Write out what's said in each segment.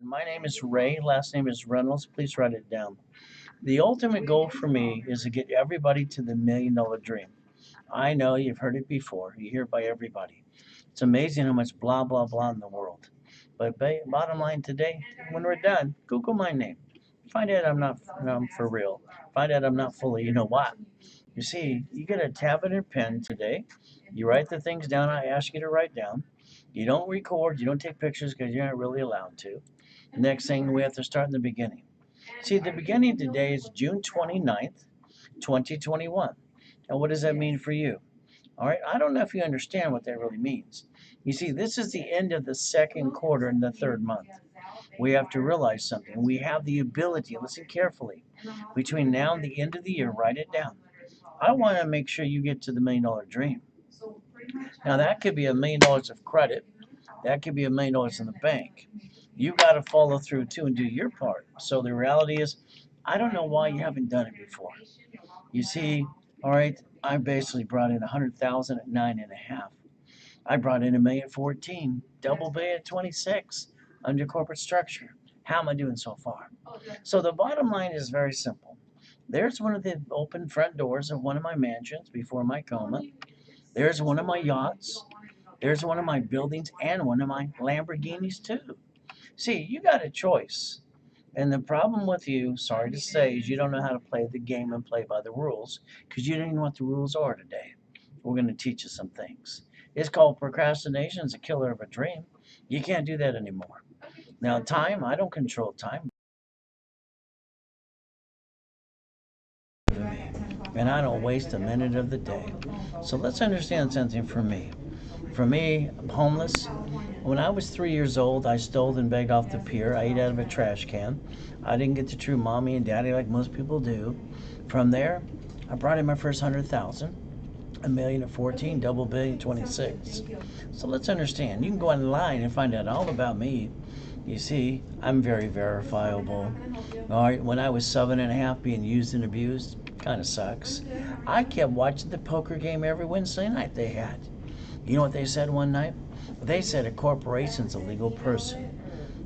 My name is Ray. Last name is Reynolds. Please write it down. The ultimate goal for me is to get everybody to the $1 million dream. I know you've heard it before. You hear it by everybody. It's amazing how much blah, blah, blah in the world. But bottom line today, when we're done, Google my name. Find out I'm for real. Find out I'm not full of you know what. You see, you get a tablet and pen today. You write the things down I ask you to write down. You don't record, you don't take pictures because you're not really allowed to. Next thing, we have to start in the beginning. See, the beginning today is June 29th, 2021. And what does that mean for you? All right, I don't know if you understand what that really means. You see, this is the end of the second quarter in the third month. We have to realize something. We have the ability, listen carefully, between now and the end of the year, write it down. I want to make sure you get to the $1 million dream. Now, that could be $1 million of credit, that could be $1 million in the bank. You got to follow through too and do your part. So the reality is, I don't know why you haven't done it before. You see, all right, I basically brought in 100,000 at 9.5. I brought in $1,014,000, double bay at 26 under corporate structure. How am I doing so far? So the bottom line is very simple. There's one of the open front doors of one of my mansions before my coma. There's one of my yachts. There's one of my buildings and one of my Lamborghinis too. See, you got a choice. And the problem with you, sorry to say, is you don't know how to play the game and play by the rules because you don't even know what the rules are today. We're going to teach you some things. It's called procrastination. It's a killer of a dream. You can't do that anymore. Now, time, I don't control time. And I don't waste a minute of the day. So let's understand something for me. For me, I'm homeless. When I was 3 years old, I stole and begged off the pier. I ate out of a trash can. I didn't get the true mommy and daddy like most people do. From there, I brought in my first 100,000, $1,014,000 at 14, double billion 26. So let's understand. You can go online and find out all about me. You see, I'm very verifiable. All right, when I was 7.5 being used and abused, kind of sucks. I kept watching the poker game every Wednesday night they had. You know what they said one night? They said a corporation's a legal person.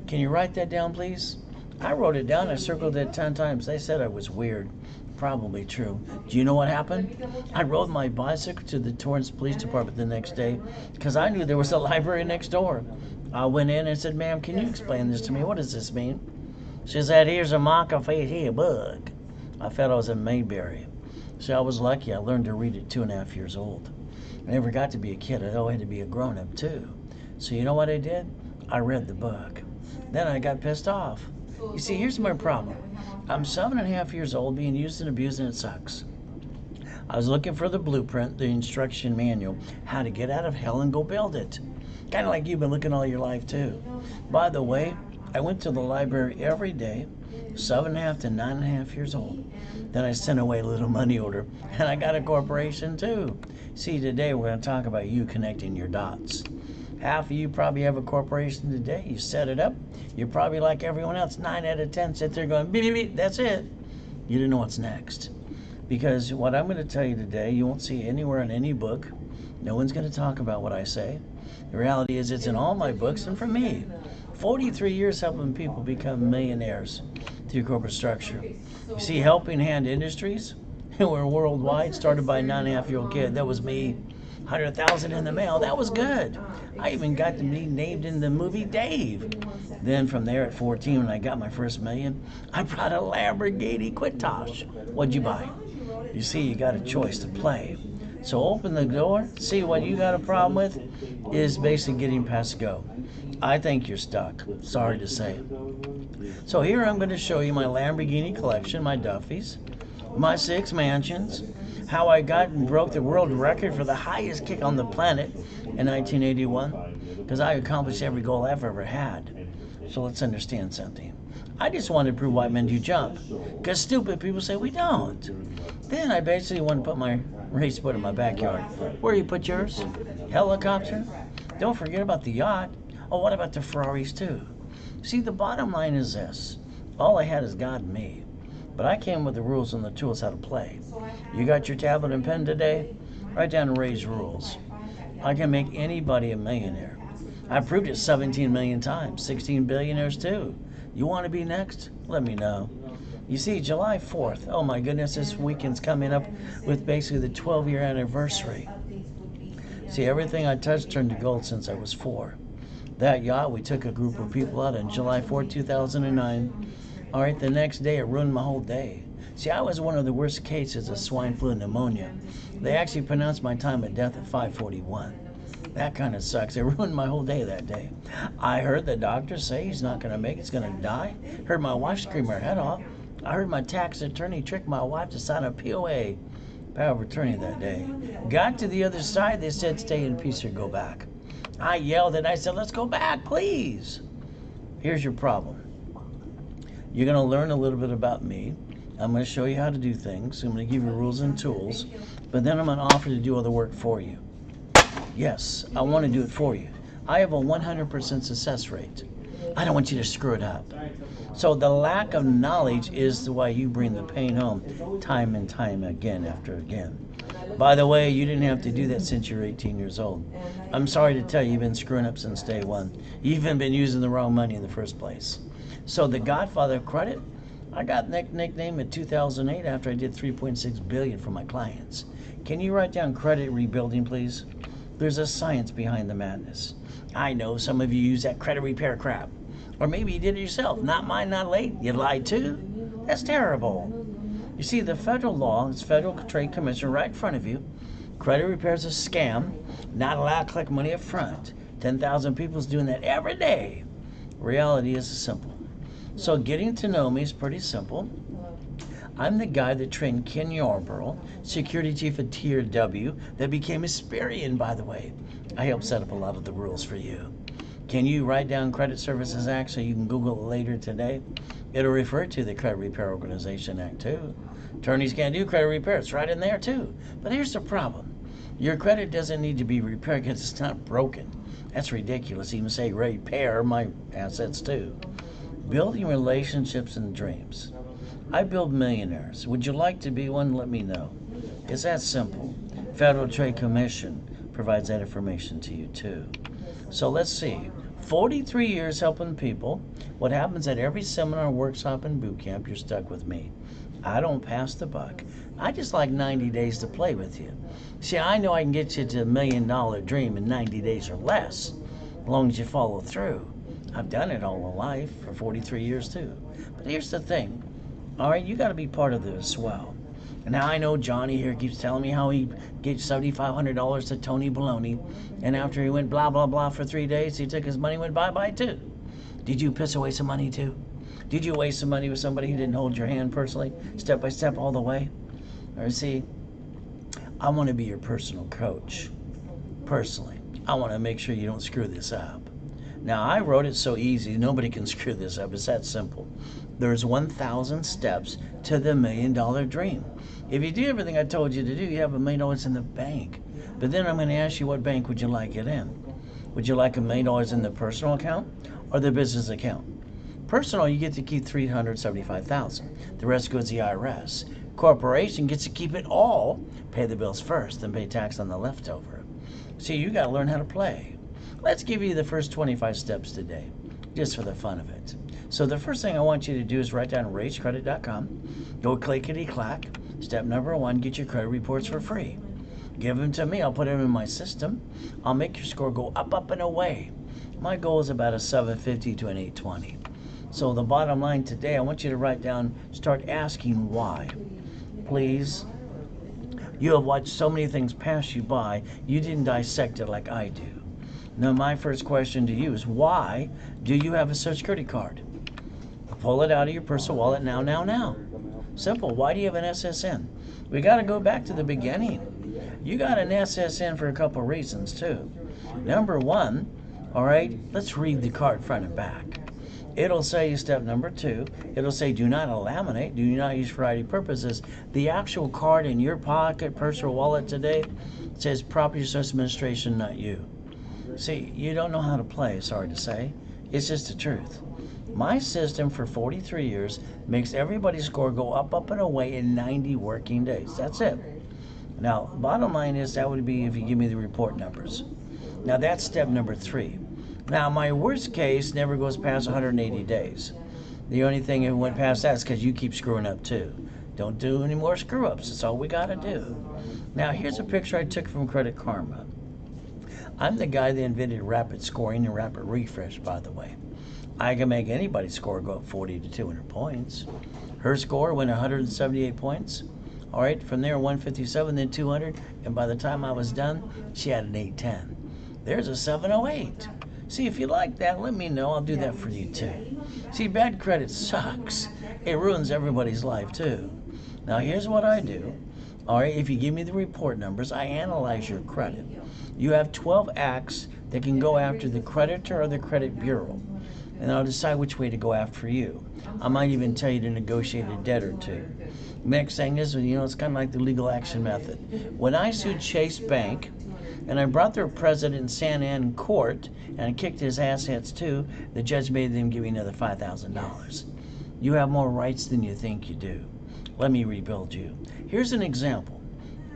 Can you write that down, please? I wrote it down. I circled it 10 times. They said I was weird. Probably true. Do you know what happened? I rode my bicycle to the Torrance Police Department the next day because I knew there was a library next door. I went in and said, "Ma'am, can you explain this to me? What does this mean?" She said, "Here's a marker for here, bug." I felt I was in Mayberry. See, I was lucky. I learned to read at 2.5 years old. I never got to be a kid. I always had to be a grown-up, too. So you know what I did? I read the book. Then I got pissed off. You see, here's my problem. I'm 7.5 years old, being used and abused, and it sucks. I was looking for the blueprint, the instruction manual, how to get out of hell and go build it. Kind of like you've been looking all your life, too. By the way, I went to the library every day, 7.5 to 9.5 years old. Then I sent away a little money order, and I got a corporation, too. See, today we're going to talk about you connecting your dots. Half of you probably have a corporation today. You set it up. You're probably like everyone else. 9 out of 10 sit there going, beep, beep, beep, that's it. You didn't know what's next. Because what I'm going to tell you today, you won't see anywhere in any book. No one's going to talk about what I say. The reality is it's in all my books and for me. 43 years helping people become millionaires through corporate structure. You see, Helping Hand Industries, we're worldwide, started by a 9.5-year-old kid. That was me. 100,000 in the mail. That was good. I even got to be named in the movie Dave. Then from there at 14, when I got my first million, I brought a Lamborghini Countach. What'd you buy? You see, you got a choice to play. So open the door. See, what you got a problem with is basically getting past go. I think you're stuck. Sorry to say. So here I'm going to show you my Lamborghini collection, my Duffys, my 6 mansions, how I got and broke the world record for the highest kick on the planet in 1981, because I accomplished every goal I've ever had. So let's understand something. I just want to prove white men do jump, because stupid people say we don't. Then I basically want to put my race boat in my backyard. Where you put yours? Helicopter? Don't forget about the yacht. Oh, what about the Ferraris too? See, the bottom line is this. All I had is God and me. But I came with the rules and the tools how to play. You got your tablet and pen today? Write down Ray's rules. I can make anybody a millionaire. I proved it 17 million times. 16 billionaires too. You want to be next? Let me know. You see, July 4th, oh my goodness, this weekend's coming up with basically the 12-year anniversary. See, everything I touched turned to gold since I was 4. That yacht, we took a group of people out on July 4th, 2009. All right, the next day, it ruined my whole day. See, I was one of the worst cases of swine flu and pneumonia. They actually pronounced my time of death at 5:41. That kind of sucks. It ruined my whole day that day. I heard the doctor say he's not going to make it, he's going to die. Heard my wife scream her head off. I heard my tax attorney trick my wife to sign a POA, power of attorney, that day. Got to the other side, they said stay in peace or go back. I yelled and I said, let's go back, please. Here's your problem. You're going to learn a little bit about me. I'm going to show you how to do things. I'm going to give you rules and tools, but then I'm going to offer to do all the work for you. Yes, I want to do it for you. I have a 100% success rate. I don't want you to screw it up. So the lack of knowledge is the way you bring the pain home time and time again after again. By the way, you didn't have to do that since you're 18 years old. I'm sorry to tell you, you've been screwing up since day one. You've even been using the wrong money in the first place. So the Godfather of Credit, I got nickname in 2008 after I did $3.6 billion for my clients. Can you write down credit rebuilding, please? There's a science behind the madness. I know some of you use that credit repair crap. Or maybe you did it yourself. Not mine, not late. You lied too? That's terrible. You see, the federal law, it's Federal Trade Commission right in front of you. Credit repair is a scam. Not allowed to collect money up front. 10,000 people's doing that every day. Reality is simple. So getting to know me is pretty simple. I'm the guy that trained Ken Yarborough, security chief at Tier W, that became Hesperian, by the way. I helped set up a lot of the rules for you. Can you write down Credit Services Act so you can Google it later today? It'll refer to the Credit Repair Organization Act too. Attorneys can't do credit repair. It's right in there too. But here's the problem. Your credit doesn't need to be repaired because it's not broken. That's ridiculous. Even say repair my assets too. Building relationships and dreams. I build millionaires. Would you like to be one? Let me know. It's that simple. Federal Trade Commission provides that information to you too. So let's see. 43 years helping people. What happens at every seminar, workshop, and boot camp, you're stuck with me. I don't pass the buck. I just like 90 days to play with you. See, I know I can get you to $1 million dream in 90 days or less, as long as you follow through. I've done it all my life for 43 years too. But here's the thing. All right, you got to be part of this as well. Now I know Johnny here keeps telling me how he gave $7,500 to Tony Baloney, and after he went blah blah blah for 3 days, he took his money and went bye bye too. Did you piss away some money too? Did you waste some money with somebody who didn't hold your hand personally, step by step all the way? Or see, I want to be your personal coach. Personally, I want to make sure you don't screw this up. Now I wrote it so easy, nobody can screw this up. It's that simple. There's 1,000 steps to the $1 million dream. If you do everything I told you to do, you have $1 million in the bank. But then I'm going to ask you, what bank would you like it in? Would you like $1 million in the personal account or the business account? Personal, you get to keep $375,000. The rest goes to the IRS. Corporation gets to keep it all, pay the bills first, then pay tax on the leftover. See, you got to learn how to play. Let's give you the first 25 steps today, just for the fun of it. So the first thing I want you to do is write down ragecredit.com. Go clickety-clack. Step number 1, get your credit reports for free. Give them to me. I'll put them in my system. I'll make your score go up, up, and away. My goal is about a 750 to an 820. So the bottom line today, I want you to write down, start asking why. Please. You have watched so many things pass you by, you didn't dissect it like I do. Now my first question to you is, why do you have a Social Security card? Pull it out of your personal wallet now. Simple. Why do you have an SSN? We got to go back to the beginning. You got an SSN for a couple of reasons too. Number 1, all right, let's read the card front and back. It'll say, step number 2, it'll say do not laminate, do not use for ID purposes. The actual card in your pocket, purse, or wallet today says Property Resource Administration, not you. See, you don't know how to play, sorry to say. It's just the truth. My system for 43 years makes everybody's score go up, up, and away in 90 working days. That's it. Now, bottom line is that would be if you give me the report numbers. Now, that's step number 3. Now, my worst case never goes past 180 days. The only thing that went past that is because you keep screwing up too. Don't do any more screw ups. That's all we got to do. Now, here's a picture I took from Credit Karma. I'm the guy that invented rapid scoring and rapid refresh, by the way. I can make anybody's score go up 40 to 200 points. Her score went 178 points. All right, from there 157, then 200, and by the time I was done, she had an 810. There's a 708. See, if you like that, let me know. I'll do that for you too. See, bad credit sucks. It ruins everybody's life too. Now, here's what I do. All right, if you give me the report numbers, I analyze your credit. You have 12 acts that can go after the creditor or the credit bureau, and I'll decide which way to go after you. I might even tell you to negotiate a debt or two. Next thing is, it's kind of like the legal action method. When I sued Chase Bank, and I brought their president in Santa Ana court, and I kicked his assets too, the judge made them give me another $5,000. You have more rights than you think you do. Let me rebuild you. Here's an example.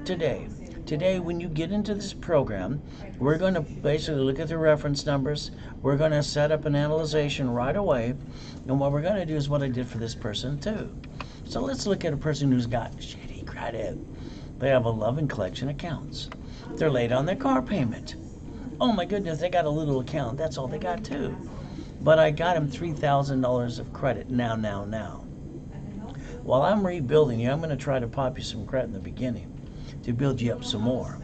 Today, when you get into this program, we're going to basically look at the reference numbers. We're going to set up an analyzation right away. And what we're going to do is what I did for this person too. So let's look at a person who's got shitty credit. They have 11 collection accounts. They're late on their car payment. Oh my goodness, they got a little account. That's all they got too. But I got him $3,000 of credit now. While I'm rebuilding you, I'm going to try to pop you some credit in the beginning to build you up some more.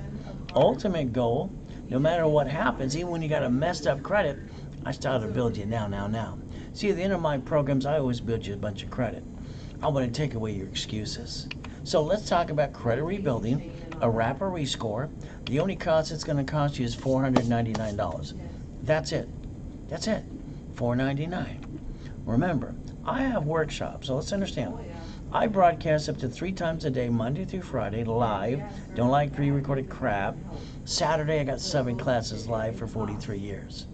Ultimate goal, no matter what happens, even when you got a messed up credit, I start to build you now. See, at the end of my programs, I always build you a bunch of credit. I want to take away your excuses. So let's talk about credit rebuilding, a rapid rescore. The only cost it's going to cost you is $499. That's it. $499. Remember, I have workshops, so let's understand. I broadcast up to 3 times a day, Monday through Friday, live. Don't like pre-recorded crap. Saturday, I got 7 classes live for 43 years.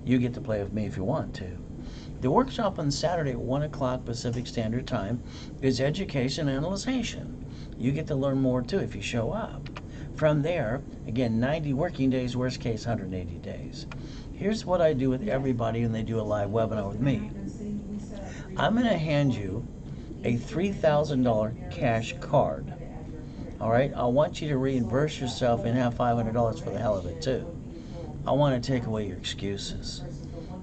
You get to play with me if you want to. The workshop on Saturday at 1 o'clock Pacific Standard Time is education and analyzation. You get to learn more too if you show up. From there, again, 90 working days, worst case 180 days. Here's what I do with everybody when they do a live webinar with me. I'm going to hand you a $3,000 cash card. All right, I want you to reimburse yourself and have $500 for the hell of it too. I want to take away your excuses.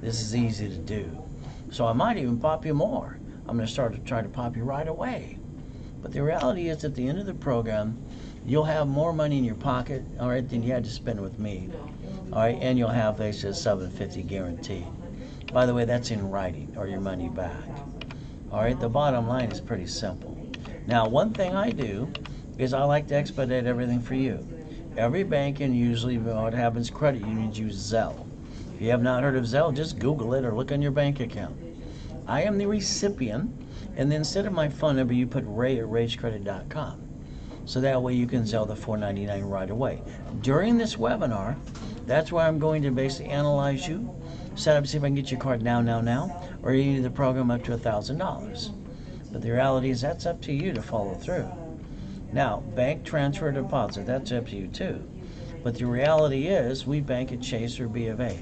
This is easy to do. So I might even pop you more. I'm going to start to try to pop you right away. But the reality is at the end of the program, you'll have more money in your pocket, all right, than you had to spend with me. All right, and you'll have $750 guaranteed. By the way, that's in writing or your money back. All right, the bottom line is pretty simple. Now, one thing I do is I like to expedite everything for you. Every bank and usually what happens, credit unions use Zelle. If you have not heard of Zelle, just Google it or look on your bank account. I am the recipient, and then instead of my phone number, you put Ray at ragecredit.com. So that way you can Zelle the $499 right away. During this webinar, that's where I'm going to basically analyze you, set up, see if I can get your card now, or you need the program up to $1,000. But the reality is that's up to you to follow through. Now, bank transfer deposit, that's up to you too. But the reality is we bank at Chase or B of A.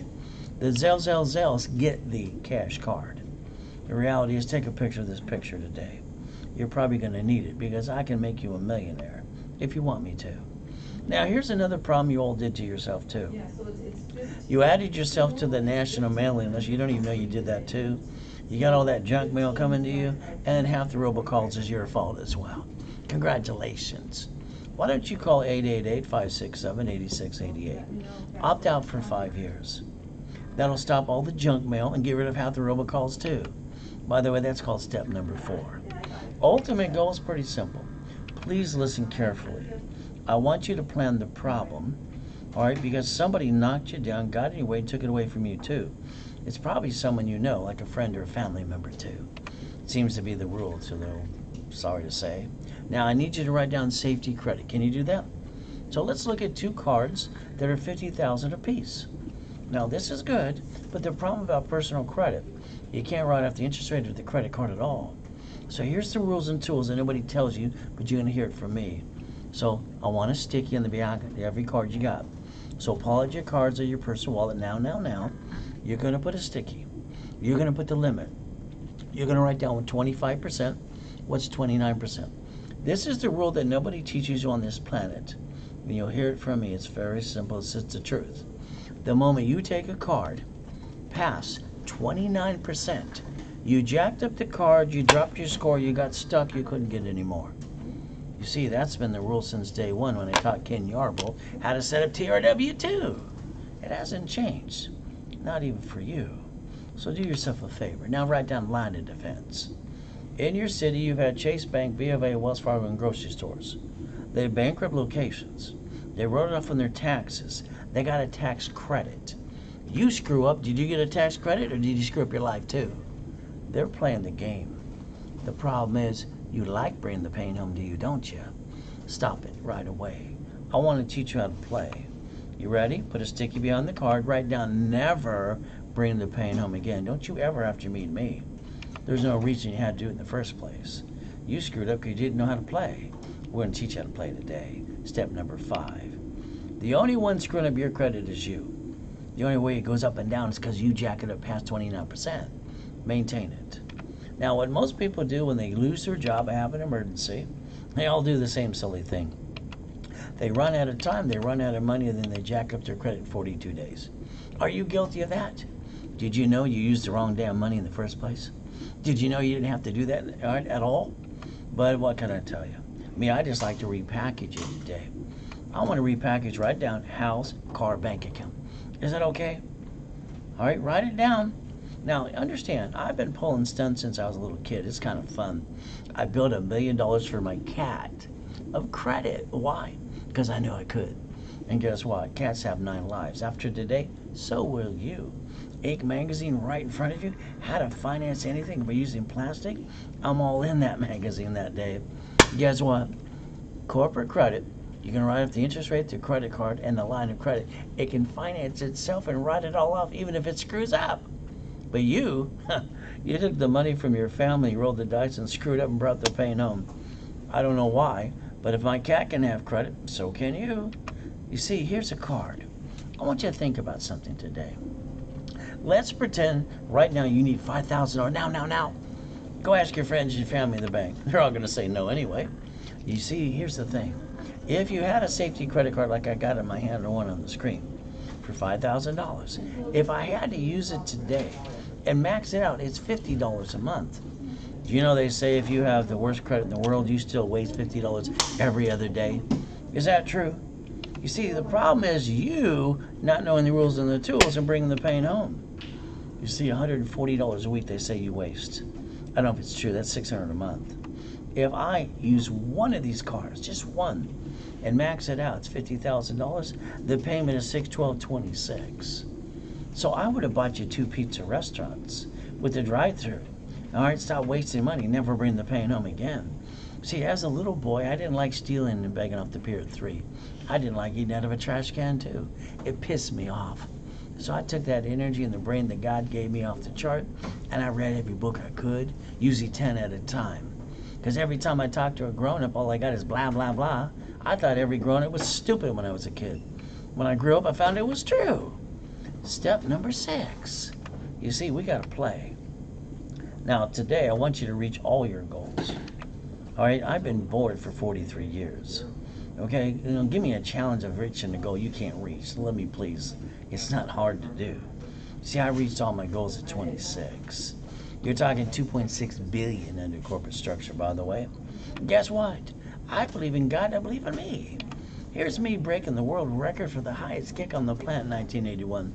The Zells get the cash card. The reality is take a picture of this picture today. You're probably going to need it because I can make you a millionaire if you want me to. Now, here's another problem you all did to yourself too. You added yourself to the national mailing list. You don't even know you did that too. You got all that junk mail coming to you, and half the robocalls is your fault as well. Congratulations. Why don't you call 888-567-8688? Opt out for 5 years. That'll stop all the junk mail and get rid of half the robocalls too. By the way, that's called step number 4. Ultimate goal is pretty simple. Please listen carefully. I want you to plan the problem, all right, because somebody knocked you down, got it away, took it away from you too. It's probably someone you know, like a friend or a family member too. It seems to be the rule, so though, sorry to say. Now, I need you to write down safety credit. Can you do that? So let's look at 2 cards that are $50,000 apiece. Now, this is good, but the problem about personal credit, you can't write off the interest rate of the credit card at all. So here's the rules and tools that nobody tells you, but you're going to hear it from me. So I want to stick you in the back of every card you got. So pull out your cards or your personal wallet now. You're going to put a sticky. You're going to put the limit. You're going to write down 25%. What's 29%? This is the rule that nobody teaches you on this planet. And you'll hear it from me. It's very simple. It's just the truth. The moment you take a card, pass 29%, you jacked up the card, you dropped your score, you got stuck, you couldn't get any more. You see, that's been the rule since day one when I taught Ken Yarble how to set up TRW2. It hasn't changed, not even for you. So do yourself a favor. Now write down line of defense. In your city, you've had Chase Bank, B of A, Wells Fargo, and grocery stores. They have bankrupt locations. They wrote it off on their taxes. They got a tax credit. You screw up, did you get a tax credit or did you screw up your life too? They're playing the game. The problem is, you like bringing the pain home to you, don't you? Stop it right away. I want to teach you how to play. You ready? Put a sticky behind the card. Write down never bring the pain home again. Don't you ever have to meet me. There's no reason you had to do it in the first place. You screwed up because you didn't know how to play. We're going to teach you how to play today. Step number 5. The only one screwing up your credit is you. The only way it goes up and down is because you jack it up past 29%. Maintain it. Now, what most people do when they lose their job, have an emergency, they all do the same silly thing. They run out of time, they run out of money, and then they jack up their credit in 42 days. Are you guilty of that? Did you know you used the wrong damn money in the first place? Did you know you didn't have to do that at all? But what can I tell you? I just like to repackage it today. I want to repackage, write down house, car, bank account. Is that okay? All right, write it down. Now, understand, I've been pulling stunts since I was a little kid. It's kind of fun. I built $1 million for my cat of credit. Why? Because I knew I could. And guess what? Cats have 9 lives. After today, so will you. Inc. magazine right in front of you. How to finance anything by using plastic. I'm all in that magazine that day. Guess what? Corporate credit. You can write up the interest rate, the credit card, and the line of credit. It can finance itself and write it all off, even if it screws up. But you took the money from your family, rolled the dice, and screwed up and brought the pain home. I don't know why, but if my cat can have credit, so can you. You see, here's a card. I want you to think about something today. Let's pretend right now you need $5,000. Now. Go ask your friends and your family in the bank. They're all going to say no anyway. You see, here's the thing. If you had a safety credit card like I got in my hand or one on the screen for $5,000, if I had to use it today and max it out, it's $50 a month. Do you know they say if you have the worst credit in the world, you still waste $50 every other day? Is that true? You see, the problem is you not knowing the rules and the tools and bringing the pain home. You see, $140 a week they say you waste. I don't know if it's true. That's $600 a month. If I use one of these cards, just one, and max it out, it's $50,000. The payment is $612.26. So I would have bought you 2 pizza restaurants with the drive-thru. All right, stop wasting money. Never bring the pain home again. See, as a little boy, I didn't like stealing and begging off the pier at 3. I didn't like eating out of a trash can, too. It pissed me off. So I took that energy and the brain that God gave me off the chart, and I read every book I could, usually 10 at a time. Because every time I talk to a grown-up, all I got is blah, blah, blah. I thought every grown-up was stupid when I was a kid. When I grew up, I found it was true. Step number 6. You see, we got to play. Now, today, I want you to reach all your goals. All right, I've been bored for 43 years. Okay, give me a challenge of reaching a goal you can't reach. Let me please. It's not hard to do. See, I reached all my goals at 26. You're talking 2.6 billion under corporate structure, by the way. Guess what? I believe in God, I believe in me. Here's me breaking the world record for the highest kick on the planet in 1981.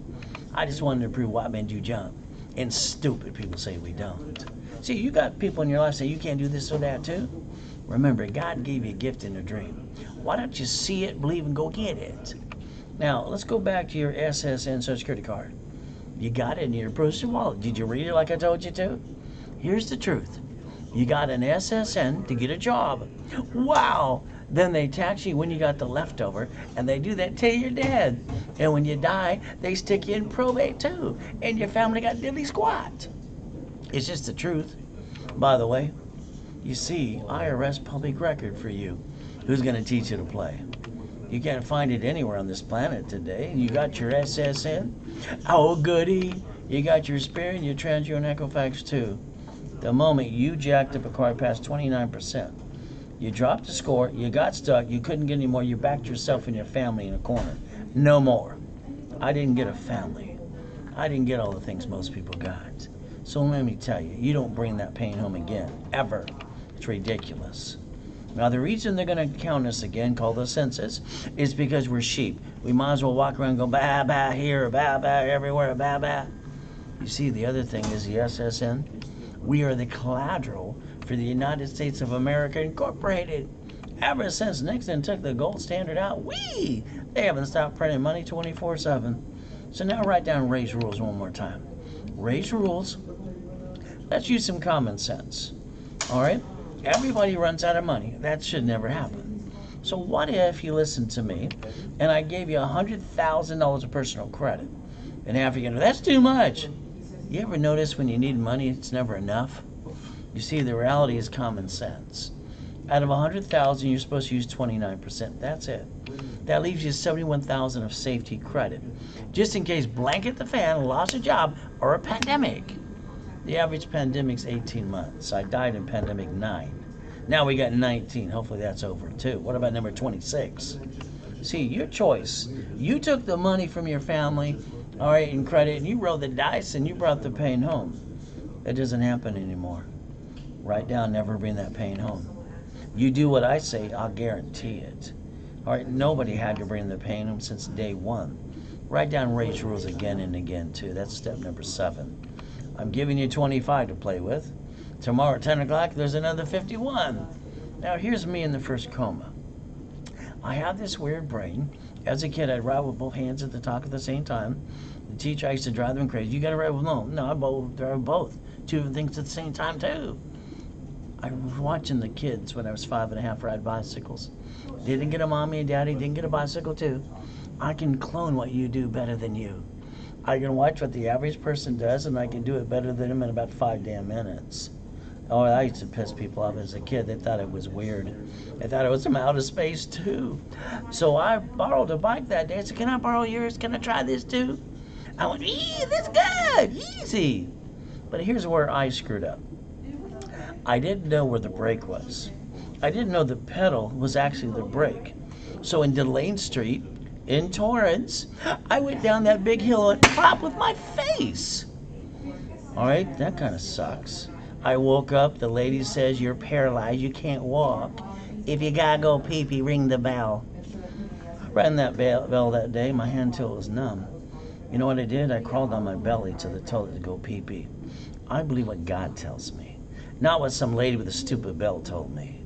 I just wanted to prove why men do jump. And stupid people say we don't. See, you got people in your life say you can't do this or that too. Remember, God gave you a gift and a dream. Why don't you see it, believe, and go get it? Now, let's go back to your SSN Social Security card. You got it in your personal wallet. Did you read it like I told you to? Here's the truth. You got an SSN to get a job. Wow! Then they tax you when you got the leftover, and they do that till you're dead. And when you die, they stick you in probate too, and your family got diddly squat. It's just the truth. By the way, you see, IRS public record for you. Who's going to teach you to play? You can't find it anywhere on this planet today. You got your SSN? Oh, goody. You got your Spirit and your Transio and Equifax too. The moment you jacked up a car past 29%, you dropped the score, you got stuck, you couldn't get any more, you backed yourself and your family in a corner. No more. I didn't get a family. I didn't get all the things most people got. So let me tell you, you don't bring that pain home again, ever. It's ridiculous. Now the reason they're going to count us again, called the census, is because we're sheep. We might as well walk around and go bah, bah here, bah, bah everywhere, bah, bah. You see, the other thing is the SSN. We are the collateral for the United States of America Incorporated. Ever since Nixon took the gold standard out, they haven't stopped printing money 24/7. So now write down Ray's rules one more time. Ray's rules. Let's use some common sense. All right? Everybody runs out of money. That should never happen. So what if you listened to me and I gave you $100,000 of personal credit? And half you go, that's too much. You ever notice when you need money, it's never enough? You see, the reality is common sense. Out of 100,000, you're supposed to use 29%. That's it. That leaves you 71,000 of safety credit, just in case blanket the fan, lost a job, or a pandemic. The average pandemic's 18 months. I died in pandemic 9. Now we got 19. Hopefully that's over too. What about number 26? See, your choice. You took the money from your family, all right, in credit, and you rolled the dice and you brought the pain home. That doesn't happen anymore. Write down, never bring that pain home. You do what I say, I'll guarantee it. All right, nobody had to bring the pain home since day one. Write down Ray's rules again and again too. That's step number 7. I'm giving you 25 to play with. Tomorrow at 10 o'clock, there's another 51. Now here's me in the first coma. I have this weird brain. As a kid, I'd write with both hands at the talk at the same time. The teacher, I used to drive them crazy. You gotta write with no. No, I drive both. 2 different things at the same time too. I was watching the kids when I was 5 and a half ride bicycles. Didn't get a mommy and daddy, didn't get a bicycle too. I can clone what you do better than you. I can watch what the average person does and I can do it better than them in about 5 damn minutes. Oh, I used to piss people off as a kid. They thought it was weird. They thought it was from outer space too. So I borrowed a bike that day. I said, can I borrow yours? Can I try this too? I went, that's good, easy. But here's where I screwed up. I didn't know where the brake was. I didn't know the pedal was actually the brake. So in Delane Street, in Torrance, I went down that big hill and popped with my face. All right, that kind of sucks. I woke up, the lady says, you're paralyzed, you can't walk. If you gotta go pee-pee, ring the bell. I rang that bell that day, my hand till it was numb. You know what I did? I crawled on my belly to the toilet to go pee-pee. I believe what God tells me, not what some lady with a stupid bell told me.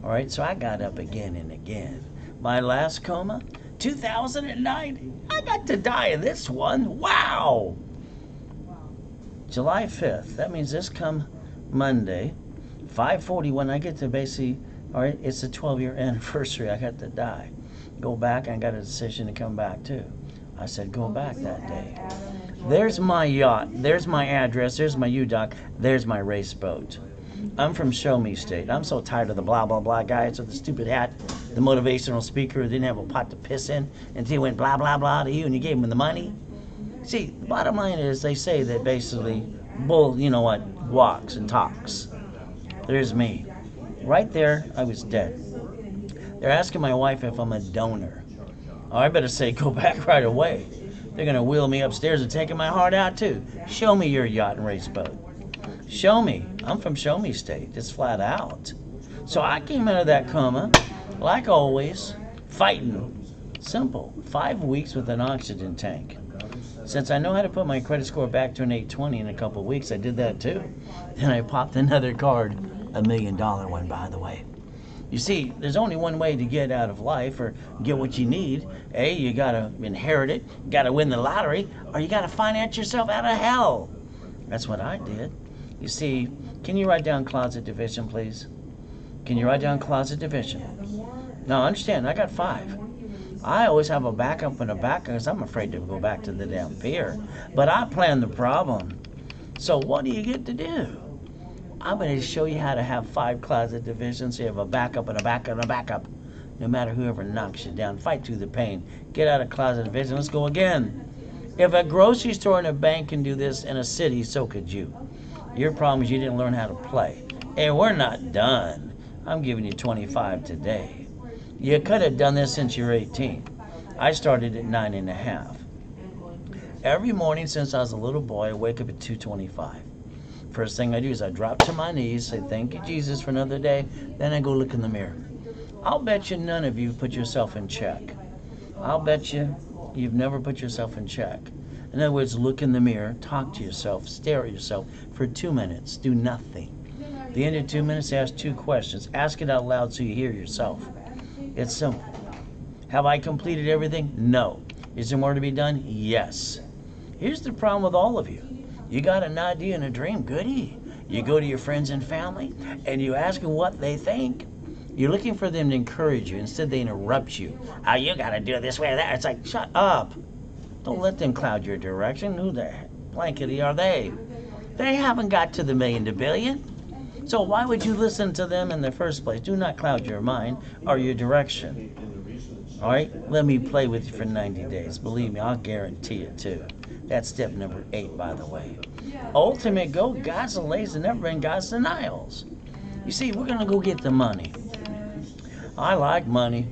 All right, so I got up again and again. My last coma, 2009, I got to die in this one. Wow! July 5th, that means this come Monday, 5:41, I get to basically, all right, it's the 12-year anniversary, I got to die. Go back, I got a decision to come back too. I said, go back that day. There's my yacht, there's my address, there's my U-Dock, there's my race boat. I'm from Show Me State. I'm so tired of the blah, blah, blah guys with the stupid hat, the motivational speaker who didn't have a pot to piss in until he went blah, blah, blah to you and you gave him the money. See, the bottom line is they say that basically bull, you know what, walks and talks. There's me. Right there, I was dead. They're asking my wife if I'm a donor. Oh, I better say go back right away. They're going to wheel me upstairs and taking my heart out too. Show me your yacht and race boat. Show me. I'm from Show Me State. It's flat out. So I came out of that coma, like always, fighting. Simple. 5 weeks with an oxygen tank. Since I know how to put my credit score back to an 820 in a couple of weeks, I did that too. Then I popped another card, $1 million one, by the way. You see, there's only one way to get out of life or get what you need. A, you gotta inherit it, you gotta win the lottery, or you gotta finance yourself out of hell. That's what I did. You see, can you write down closet division, please? Can you write down closet division? Now, understand, I got 5. I always have a backup and a backup because I'm afraid to go back to the damn pier. But I planned the problem. So what do you get to do? I'm going to show you how to have 5 closet divisions. So you have a backup and a backup and a backup. No matter whoever knocks you down, fight through the pain. Get out of closet division. Let's go again. If a grocery store and a bank can do this in a city, so could you. Your problem is you didn't learn how to play. And we're not done. I'm giving you 25 today. You could have done this since you're 18. I started at 9 and a half. Every morning since I was a little boy, I wake up at 2:25. First thing I do is I drop to my knees, say thank you Jesus for another day, then I go look in the mirror. I'll bet you none of you put yourself in check. I'll bet you've never put yourself in check. In other words, look in the mirror, talk to yourself, stare at yourself for 2 minutes, do nothing. At the end of 2 minutes, ask 2 questions. Ask it out loud so you hear yourself. It's simple. Have I completed everything? No. Is there more to be done? Yes. Here's the problem with all of you. You got an idea and a dream, goody. You go to your friends and family and you ask them what they think. You're looking for them to encourage you. Instead, they interrupt you. Oh, you got to do it this way or that. It's like, shut up. Don't let them cloud your direction. Who the blankety are they? They haven't got to the million to billion. So why would you listen to them in the first place? Do not cloud your mind or your direction. All right? Let me play with you for 90 days. Believe me, I'll guarantee it too. That's step number 8, by the way. Ultimate goal, God's delays have never been God's denials. You see, we're going to go get the money. I like money.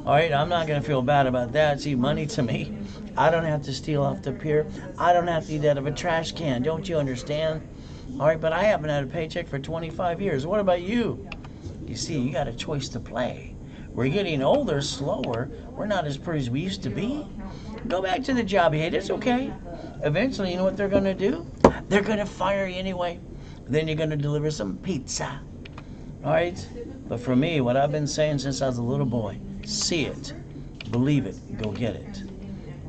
All right, I'm not going to feel bad about that. See, money to me, I don't have to steal off the pier. I don't have to eat out of a trash can. Don't you understand? All right, but I haven't had a paycheck for 25 years. What about you? You see, you got a choice to play. We're getting older, slower. We're not as pretty as we used to be. Go back to the job you hate. It's okay. Eventually, you know what they're going to do? They're going to fire you anyway. Then you're going to deliver some pizza. All right? But for me, what I've been saying since I was a little boy, see it, believe it, go get it.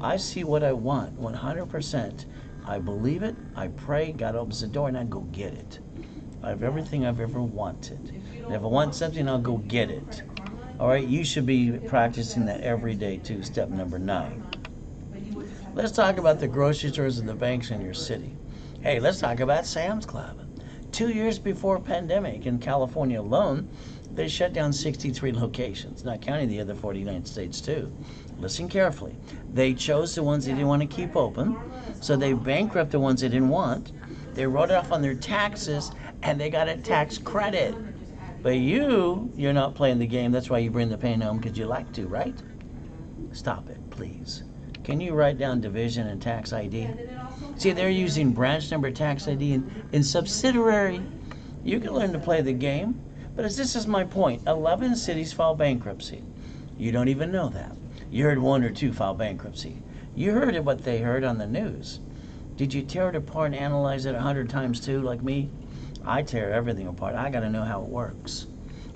I see what I want 100%. I believe it, I pray, God opens the door, and I go get it. I have everything I've ever wanted. And if I want something, I'll go get it. All right? You should be practicing that every day, too. Step number 9. Let's talk about the grocery stores and the banks in your city. Hey, let's talk about Sam's Club. 2 years before pandemic in California alone, they shut down 63 locations, not counting the other 49 states too. Listen carefully. They chose the ones they didn't want to keep open, so they bankrupted the ones they didn't want. They wrote it off on their taxes, and they got a tax credit. But you're not playing the game. That's why you bring the pain home, because you like to, right? Stop it, please. Can you write down division and tax ID? See, they're using branch number tax ID in subsidiary. You can learn to play the game, but this is my point. 11 cities filed bankruptcy. You don't even know that. You heard 1 or 2 file bankruptcy. You heard what they heard on the news. Did you tear it apart and analyze it 100 times too, like me? I tear everything apart. I got to know how it works.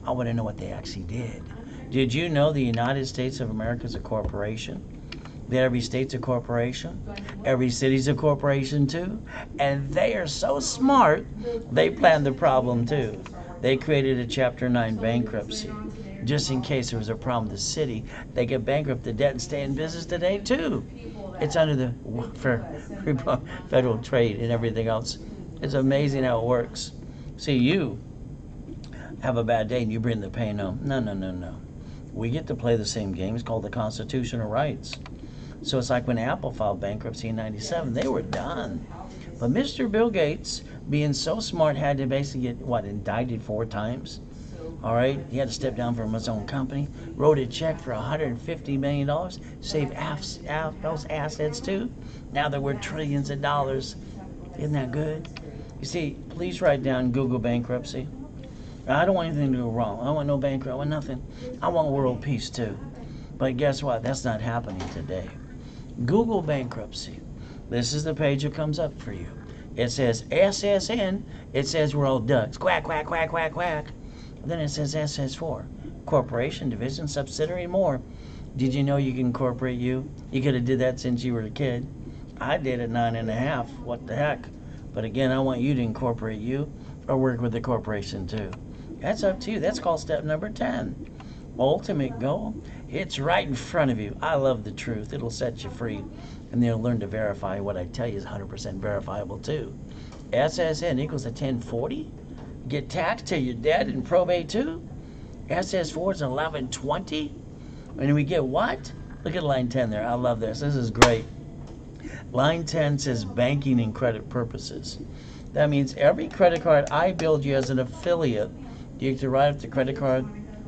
I want to know what they actually did. Did you know the United States of America is a corporation? That every state's a corporation, every city's a corporation too, and they are so smart, they planned the problem too. They created a Chapter 9 bankruptcy. Just in case there was a problem with the city, they could bankrupt the debt and stay in business today too. It's under the federal trade and everything else. It's amazing how it works. See, you have a bad day and you bring the pain home. No. We get to play the same game. It's called the constitutional rights. So it's like when Apple filed bankruptcy in 97, they were done. But Mr. Bill Gates, being so smart, had to basically get, indicted 4 times? All right, he had to step down from his own company, wrote a check for $150 million, saved those assets too. Now they're worth trillions of dollars. Isn't that good? You see, please write down Google bankruptcy. I don't want anything to go wrong. I don't want no bankruptcy. I want nothing. I want world peace too. But guess what? That's not happening today. Google bankruptcy. This is the page that comes up for you. It says SSN. It says we're all ducks. Quack, quack, quack, quack, quack. Then it says SS4. Corporation, division, subsidiary, more. Did you know you can incorporate you? You could have did that since you were a kid. I did at 9 and a half. What the heck? But again, I want you to incorporate you or work with the corporation too. That's up to you. That's called step number 10. Ultimate goal. It's right in front of you. I love the truth. It'll set you free. And you'll learn to verify what I tell you is 100% verifiable too. SSN equals to 1040. Get taxed till you're dead in probate too. SS4 is 1120. And we get what? Look at line 10 there. I love this. This is great. Line 10 says banking and credit purposes. That means every credit card I build you as an affiliate, you get to write up the credit card,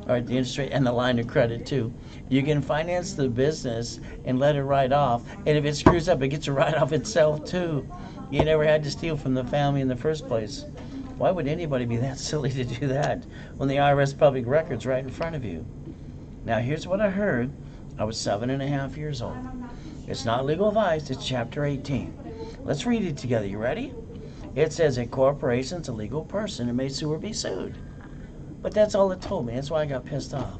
or the interest rate, and the line of credit too. You can finance the business and let it write off. And if it screws up, it gets to write off itself too. You never had to steal from the family in the first place. Why would anybody be that silly to do that when the IRS public record's right in front of you? Now here's what I heard. I was 7.5 years old. It's not legal advice, it's chapter 18. Let's read it together. You ready? It says a corporation's a legal person and may sue or be sued. But that's all it told me. That's why I got pissed off.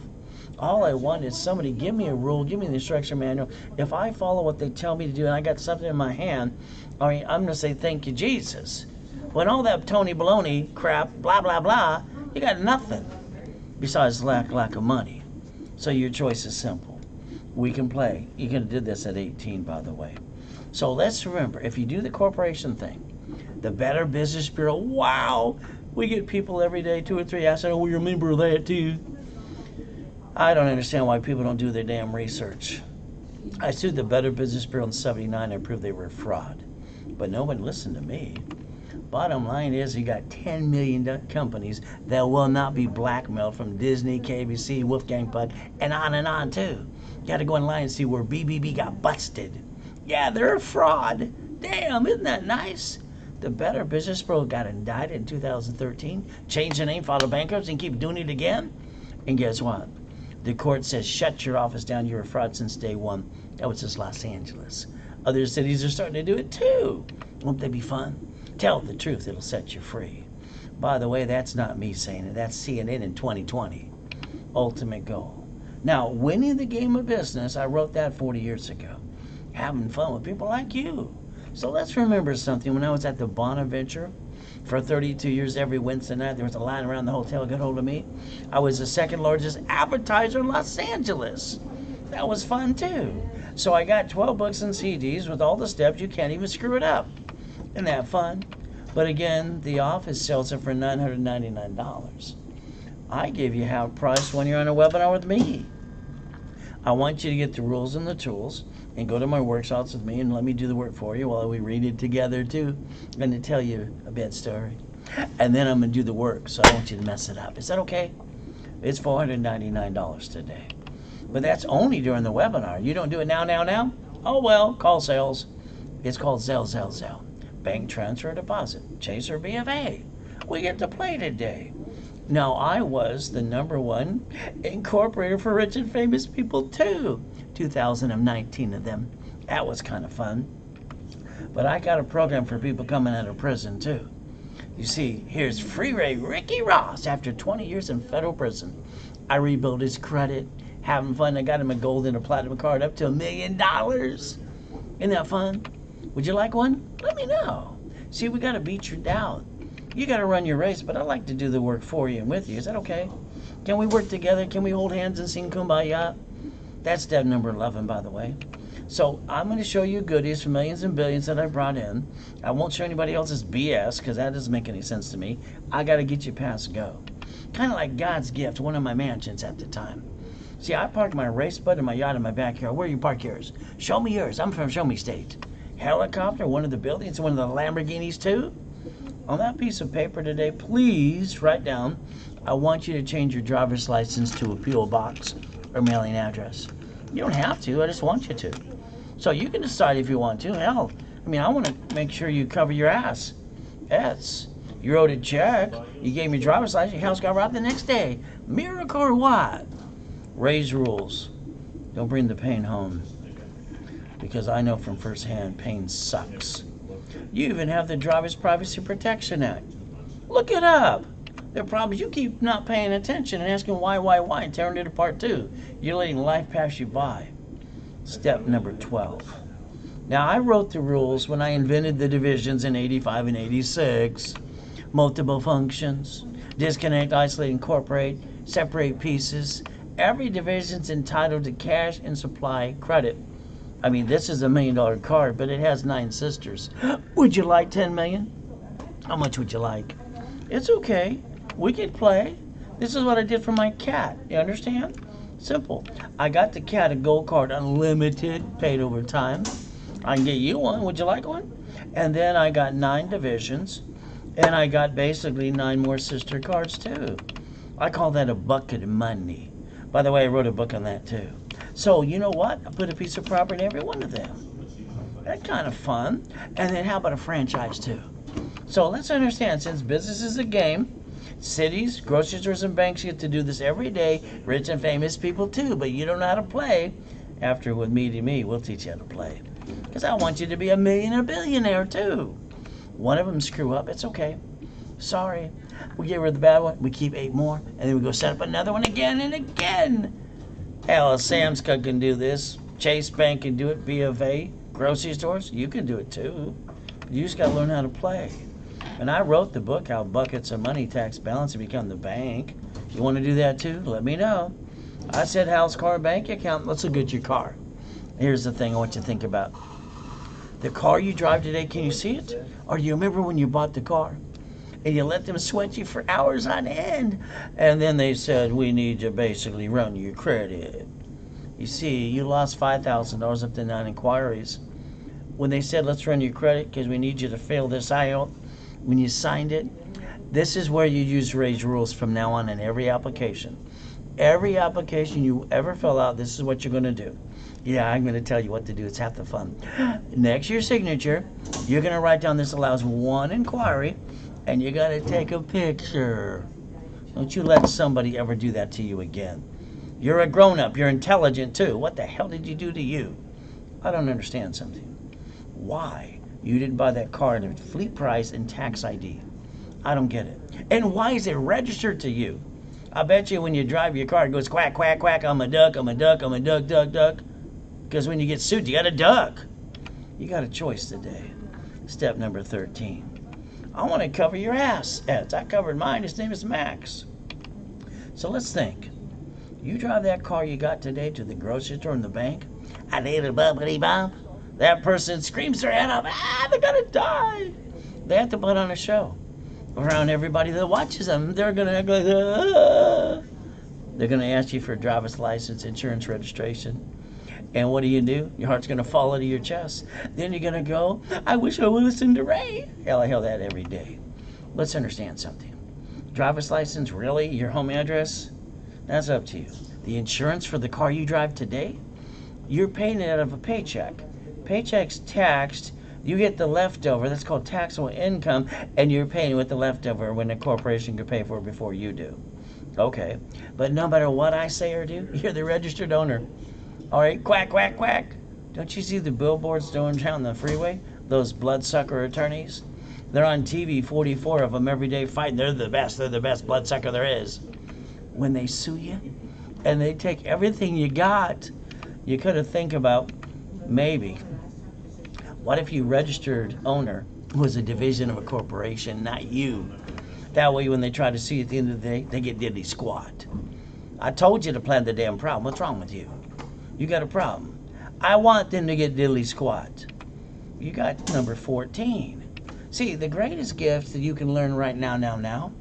All I want is somebody give me a rule, give me the instruction manual. If I follow what they tell me to do and I got something in my hand, I'm going to say thank you, Jesus. When all that Tony Baloney crap, blah, blah, blah, you got nothing besides lack of money. So your choice is simple. We can play. You could have did this at 18, by the way. So let's remember, if you do the corporation thing, the Better Business Bureau, wow, we get people every day, 2 or 3, asking, oh, we remember that too. I don't understand why people don't do their damn research. I sued the Better Business Bureau in '79 and proved they were a fraud. But nobody listened to me. Bottom line is you got 10 million companies that will not be blackmailed from Disney, KBC, Wolfgang Puck, and on too. You got to go online and see where BBB got busted. Yeah, they're a fraud. Damn, isn't that nice? The Better Business Bureau got indicted in 2013, changed the name, filed a bankruptcy, and keep doing it again. And guess what? The court says shut your office down. You're a fraud since day one. That was just Los Angeles. Other cities are starting to do it too. Won't they be fun? Tell the truth, it'll set you free. By the way, that's not me saying it. That's CNN in 2020. Ultimate goal. Now, winning the game of business, I wrote that 40 years ago. Having fun with people like you. So let's remember something. When I was at the Bonaventure for 32 years, every Wednesday night, there was a line around the hotel to get hold of me. I was the second largest advertiser in Los Angeles. That was fun too. So I got 12 books and CDs with all the steps. You can't even screw it up. Isn't that fun? But again, the office sells it for $999. I gave you half price when you're on a webinar with me. I want you to get the rules and the tools and go to my workshops with me and let me do the work for you while we read it together too. I'm going to tell you a bad story. And then I'm going to do the work, so I don't want you to mess it up. Is that okay? It's $499 today. But that's only during the webinar. You don't do it now? Oh well, call sales. It's called Zelle. Bank transfer deposit, Chase or BFA. We get to play today. Now, I was the #1 incorporator for rich and famous people too. 2019 of them. That was kind of fun. But I got a program for people coming out of prison too. You see, here's Freeway Ricky Ross after 20 years in federal prison. I rebuilt his credit, having fun. I got him a gold and a platinum card up to $1 million. Isn't that fun? Would you like one? Let me know. See, we got to beat you down. You got to run your race, but I like to do the work for you and with you. Is that okay? Can we work together? Can we hold hands and sing Kumbaya? That's step number 11, by the way. So I'm going to show you goodies from millions and billions that I brought in. I won't show anybody else's BS because that doesn't make any sense to me. I got to get you past go. Kind of like God's gift, one of my mansions at the time. See, I parked my race bud and my yacht in my backyard. Where do you park yours? Show me yours. I'm from Show Me State. Helicopter, one of the buildings, one of the Lamborghinis too. On that piece of paper today, please write down, I want you to change your driver's license to a P.O. box or mailing address. You don't have to, I just want you to. So you can decide if you want to. Hell, I mean, I want to make sure you cover your ass. Yes. You wrote a check, you gave me your driver's license, your house got robbed the next day. Miracle or what? Raise rules. Don't bring the pain home. Because I know from firsthand, pain sucks. You even have the Driver's Privacy Protection Act. Look it up. The problem is you keep not paying attention and asking why, and tearing it apart too. You're letting life pass you by. Step number 12. Now, I wrote the rules when I invented the divisions in 85 and 86. Multiple functions, disconnect, isolate, incorporate, separate pieces. Every division's entitled to cash and supply credit. I mean, this is $1 million card, but it has 9 sisters. Would you like 10 million? How much would you like? It's okay. We could play. This is what I did for my cat. You understand? Simple. I got the cat a gold card, unlimited, paid over time. I can get you one. Would you like one? And then I got 9 divisions, and I got basically 9 more sister cards too. I call that a bucket of money. By the way, I wrote a book on that too. So you know what? I put a piece of property in every one of them. That's kind of fun. And then how about a franchise too? So let's understand, since business is a game, cities, grocery stores, and banks get to do this every day. Rich and famous people too, but you don't know how to play. After with me, we'll teach you how to play. Because I want you to be a millionaire, billionaire too. One of them screw up, it's okay. Sorry. We get rid of the bad one, we keep 8 more, and then we go set up another one again and again. Hell, Sam's Club can do this. Chase Bank can do it, B of A. Grocery stores, you can do it too. You just got to learn how to play. And I wrote the book, How Buckets of Money Tax Balance to Become the Bank. You want to do that too? Let me know. I said, house, car, bank account. Let's look at your car. Here's the thing I want you to think about. The car you drive today, can you see it? Or do you remember when you bought the car? And you let them sweat you for hours on end. And then they said, we need to basically run your credit. You see, you lost $5,000 up to 9 inquiries. When they said, let's run your credit because we need you to fill this out, when you signed it, this is where you use Ray's rules from now on in every application. Every application you ever fill out, this is what you're going to do. Yeah, I'm going to tell you what to do. It's half the fun. Next to your signature, you're going to write down this allows 1 inquiry, and you got to take a picture. Don't you let somebody ever do that to you again. You're a grown-up. You're intelligent, too. What the hell did you do to you? I don't understand something. Why you didn't buy that car at a fleet price and tax ID? I don't get it. And why is it registered to you? I bet you when you drive your car, it goes quack, quack, quack. I'm a duck, I'm a duck, I'm a duck, duck, duck. Because when you get sued, you got to duck. You got a choice today. Step number 13. I want to cover your assets. I covered mine. His name is Max. So let's think. You drive that car you got today to the grocery store and the bank. I need a bubbly bump. That person screams their head off. They're going to die. They have to put on a show around everybody that watches them. They're going to act like, ah. They're going to ask you for a driver's license, insurance, registration. And what do? Your heart's going to fall out of your chest. Then you're going to go, I wish I would listen to Ray. Hell, I hear that every day. Let's understand something. Driver's license, really? Your home address? That's up to you. The insurance for the car you drive today? You're paying it out of a paycheck. Paycheck's taxed. You get the leftover. That's called taxable income. And you're paying with the leftover when a corporation could pay for it before you do. Okay. But no matter what I say or do, you're the registered owner. All right, quack, quack, quack. Don't you see the billboards going down the freeway? Those bloodsucker attorneys? They're on TV, 44 of them every day fighting. They're the best bloodsucker there is. When they sue you and they take everything you got, you could have think about maybe, what if you registered owner was a division of a corporation, not you? That way when they try to sue you at the end of the day, they get diddly squat. I told you to plan the damn problem. What's wrong with you? You got a problem. I want them to get diddly squat. You got number 14. See, the greatest gift that you can learn right now,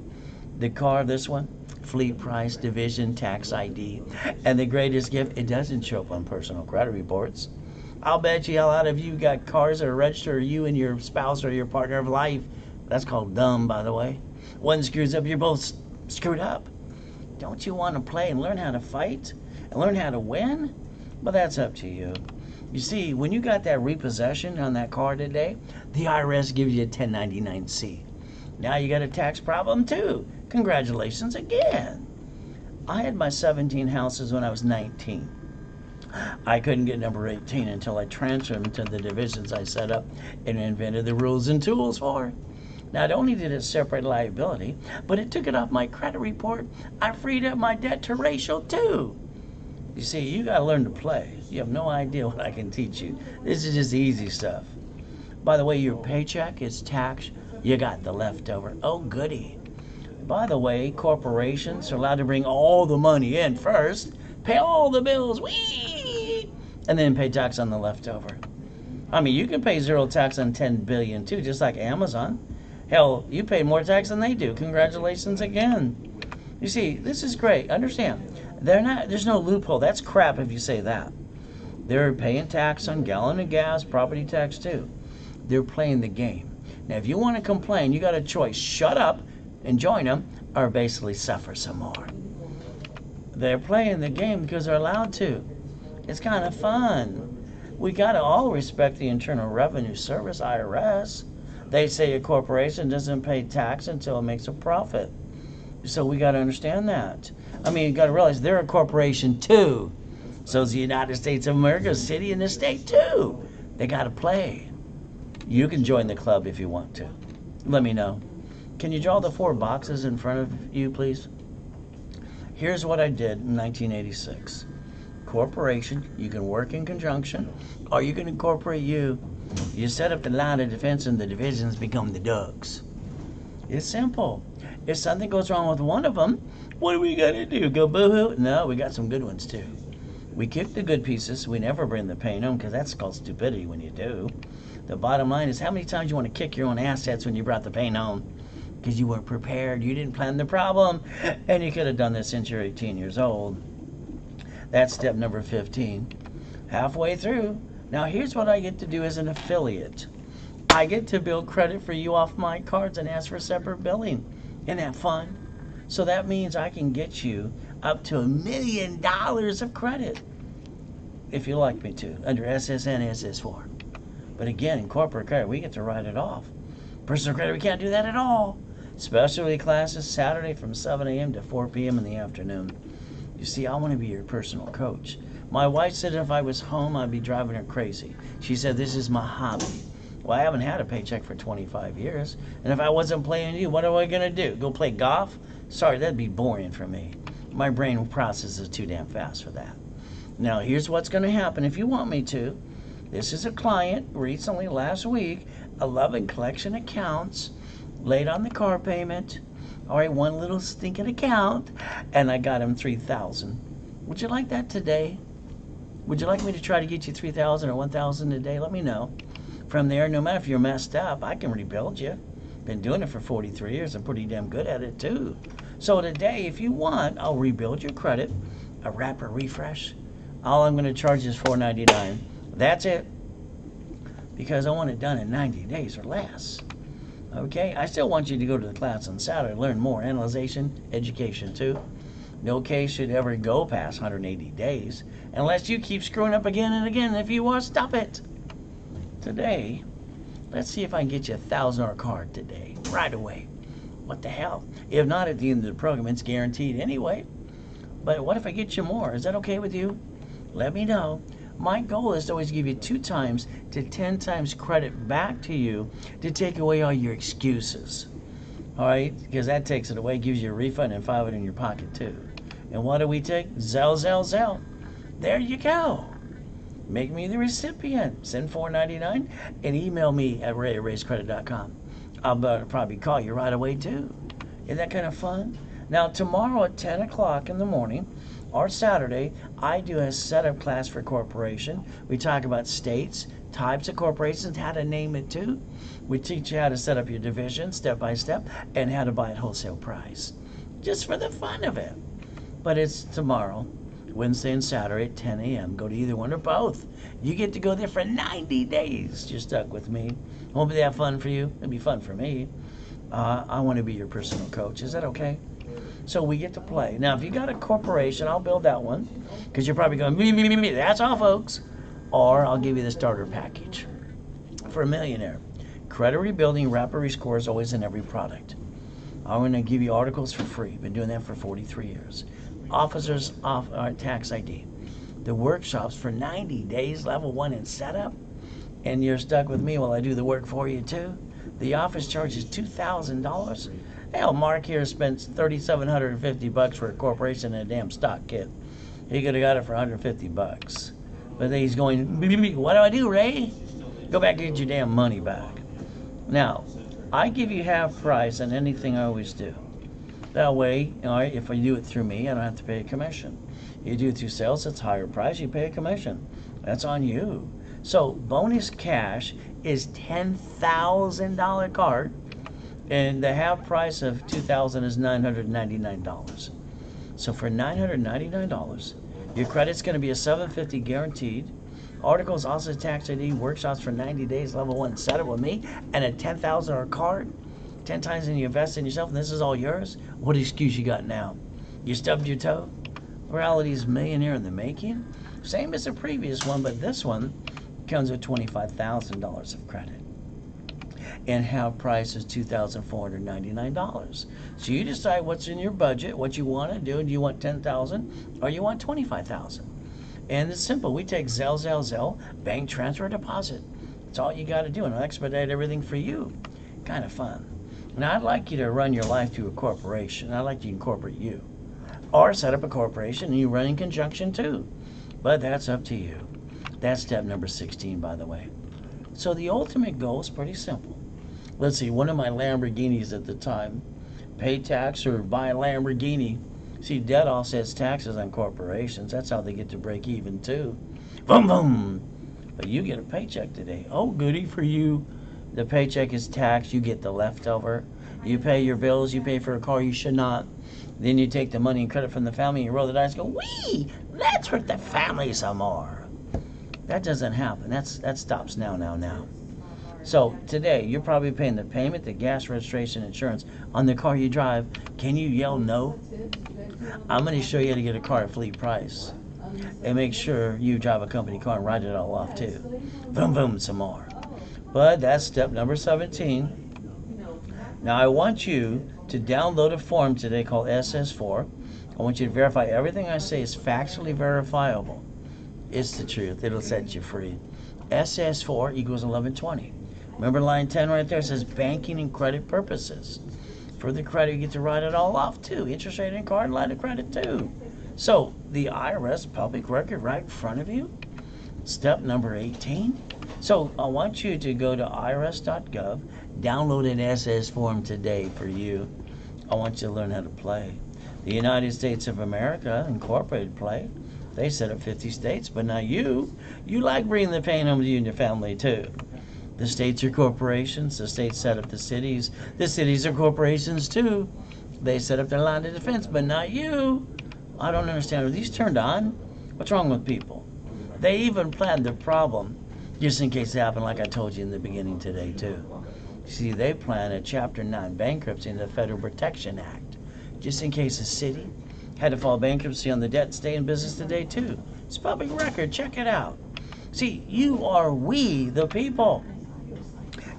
the car, this one, fleet price, division, tax ID, and the greatest gift, it doesn't show up on personal credit reports. I'll bet you a lot of you got cars that are registered, or you and your spouse or your partner of life. That's called dumb, by the way. One screws up, you're both screwed up. Don't you want to play and learn how to fight and learn how to win? But that's up to you. You see, when you got that repossession on that car today, the IRS gives you a 1099-C. Now you got a tax problem too. Congratulations again. I had my 17 houses when I was 19. I couldn't get number 18 until I transferred them to the divisions I set up and invented the rules and tools for. Not only did it separate liability, but it took it off my credit report. I freed up my debt to ratio too. You see, you got to learn to play. You have no idea what I can teach you. This is just easy stuff. By the way, your paycheck is taxed. You got the leftover. Oh, goody. By the way, corporations are allowed to bring all the money in first, pay all the bills, whee, and then pay tax on the leftover. I mean, you can pay zero tax on $10 billion too, just like Amazon. Hell, you pay more tax than they do. Congratulations again. You see, this is great. Understand, there's no loophole. That's crap if you say that. They're paying tax on gallon of gas, property tax too. They're playing the game. Now, if you want to complain, you got a choice. Shut up and join them, or basically suffer some more. They're playing the game because they're allowed to. It's kind of fun. We got to all respect the Internal Revenue Service, IRS. They say a corporation doesn't pay tax until it makes a profit. So we got to understand that. I mean, you got to realize they're a corporation too. So is the United States of America, a city and a state too. They got to play. You can join the club if you want to. Let me know. Can you draw the 4 boxes in front of you, please? Here's what I did in 1986. Corporation, you can work in conjunction, or you can incorporate you. You set up the line of defense and the divisions become the ducks. It's simple. If something goes wrong with one of them, what are we going to do? Go boo-hoo? No, we got some good ones too. We kick the good pieces. We never bring the pain home because that's called stupidity when you do. The bottom line is how many times you want to kick your own assets when you brought the pain home? Because you weren't prepared, you didn't plan the problem, and you could have done this since you're 18 years old. That's step number 15. Halfway through, now here's what I get to do as an affiliate. I get to build credit for you off my cards and ask for separate billing. Isn't that fun? So that means I can get you up to $1 million of credit, if you like me to, under SSN SS4. But again, in corporate credit, we get to write it off. Personal credit, we can't do that at all. Specialty classes, Saturday from 7 a.m. to 4 p.m. in the afternoon. You see, I want to be your personal coach. My wife said if I was home, I'd be driving her crazy. She said, this is my hobby. Well, I haven't had a paycheck for 25 years. And if I wasn't playing you, what am I going to do? Go play golf? Sorry, that'd be boring for me. My brain processes too damn fast for that. Now, here's what's going to happen if you want me to. This is a client recently, last week, 11 collection accounts, late on the car payment. All right, one little stinking account, and I got him $3,000. Would you like that today? Would you like me to try to get you $3,000 or $1,000 today? Let me know. From there, no matter if you're messed up, I can rebuild you. Been doing it for 43 years. I'm pretty damn good at it too. So today, if you want, I'll rebuild your credit, a wrapper refresh. All I'm going to charge is $4.99. That's it. Because I want it done in 90 days or less. Okay, I still want you to go to the class on Saturday, learn more, analyzation, education too. No case should ever go past 180 days unless you keep screwing up again and again. If you want, stop it. Today, let's see if I can get you a $1,000 card today, right away. What the hell? If not, at the end of the program, it's guaranteed anyway. But what if I get you more? Is that okay with you? Let me know. My goal is to always give you 2 times to 10 times credit back to you to take away all your excuses. All right? Because that takes it away, gives you a refund, and 5 in your pocket too. And what do we take? Zelle, Zelle, Zelle. There you go. Make me the recipient. Send $4.99 and email me at ray@raisecredit.com. I'll probably call you right away too. Isn't that kind of fun? Now tomorrow at 10 o'clock in the morning, or Saturday, I do a setup class for corporation. We talk about states, types of corporations, how to name it too. We teach you how to set up your division step by step and how to buy at wholesale price. Just for the fun of it. But it's tomorrow, Wednesday and Saturday at 10 a.m. Go to either one or both. You get to go there for 90 days. You're stuck with me. Won't be that fun for you? It'll be fun for me. I want to be your personal coach. Is that okay? So we get to play. Now, if you got a corporation, I'll build that one. Because you're probably going, me. That's all, folks. Or I'll give you the starter package. For a millionaire. Credit rebuilding, wrapper rescore is always in every product. I'm going to give you articles for free. Been doing that for 43 years. Officers tax ID. The workshops for 90 days, level 1 in setup. And you're stuck with me while I do the work for you too. The office charges $2,000. Hell, Mark here spent $3,750 for a corporation and a damn stock kit. He could have got it for $150. But then he's going, what do I do, Ray? Go back and get your damn money back. Now, I give you half price on anything I always do. That way, all right, if I do it through me, I don't have to pay a commission. You do it through sales, it's higher price, you pay a commission. That's on you. So bonus cash is $10,000 card, and the half price of $2,000 is $999. So for $999, your credit's going to be a $750 guaranteed. Articles also tax ID workshops for 90 days, level 1 setup with me, and a $10,000 card. 10 times and you invest in yourself, and this is all yours. What excuse you got now? You stubbed your toe? Reality is millionaire in the making. Same as the previous one, but this one comes with $25,000 of credit. And half price is $2,499. So you decide what's in your budget, what you want to do. Do you want $10,000 or you want $25,000? And it's simple. We take Zelle, bank transfer, deposit. That's all you got to do, and I'll expedite everything for you. Kind of fun. Now, I'd like you to run your life through a corporation. I'd like to incorporate you. Or set up a corporation and you run in conjunction too. But that's up to you. That's step number 16, by the way. So the ultimate goal is pretty simple. Let's see, one of my Lamborghinis at the time, pay tax or buy a Lamborghini. See, debt offsets taxes on corporations. That's how they get to break even too. Boom, boom. But you get a paycheck today. Oh, goody for you. The paycheck is taxed. You get the leftover. You pay your bills. You pay for a car you should not. Then you take the money and credit from the family and you roll the dice and go, wee, let's hurt the family some more. That doesn't happen. That stops now. So today, you're probably paying the payment, the gas, registration, insurance on the car you drive. Can you yell no? I'm going to show you how to get a car at fleet price. And make sure you drive a company car and write it all off too. Boom, boom, some more. But that's step number 17. Now I want you to download a form today called SS4. I want you to verify everything I say is factually verifiable. It's the truth. It'll set you free. SS4 equals 1120. Remember line 10 right there? It says banking and credit purposes. For the credit, you get to write it all off too. Interest rate and card, line of credit too. So the IRS public record right in front of you. Step number 18. So I want you to go to irs.gov, download an SS form today for you. I want you to learn how to play. The United States of America Incorporated play. They set up 50 states, but now you like bringing the pain home to you and your family too. The states are corporations. The states set up the cities. The cities are corporations too. They set up their line of defense, but not you. I don't understand. Are these turned on? What's wrong with people? They even planned the problem just in case it happened, like I told you in the beginning today too. See, they planned a Chapter 9 bankruptcy in the Federal Protection Act, just in case a city had to file bankruptcy on the debt and stay in business today too. It's public record. Check it out. See, you are we the people.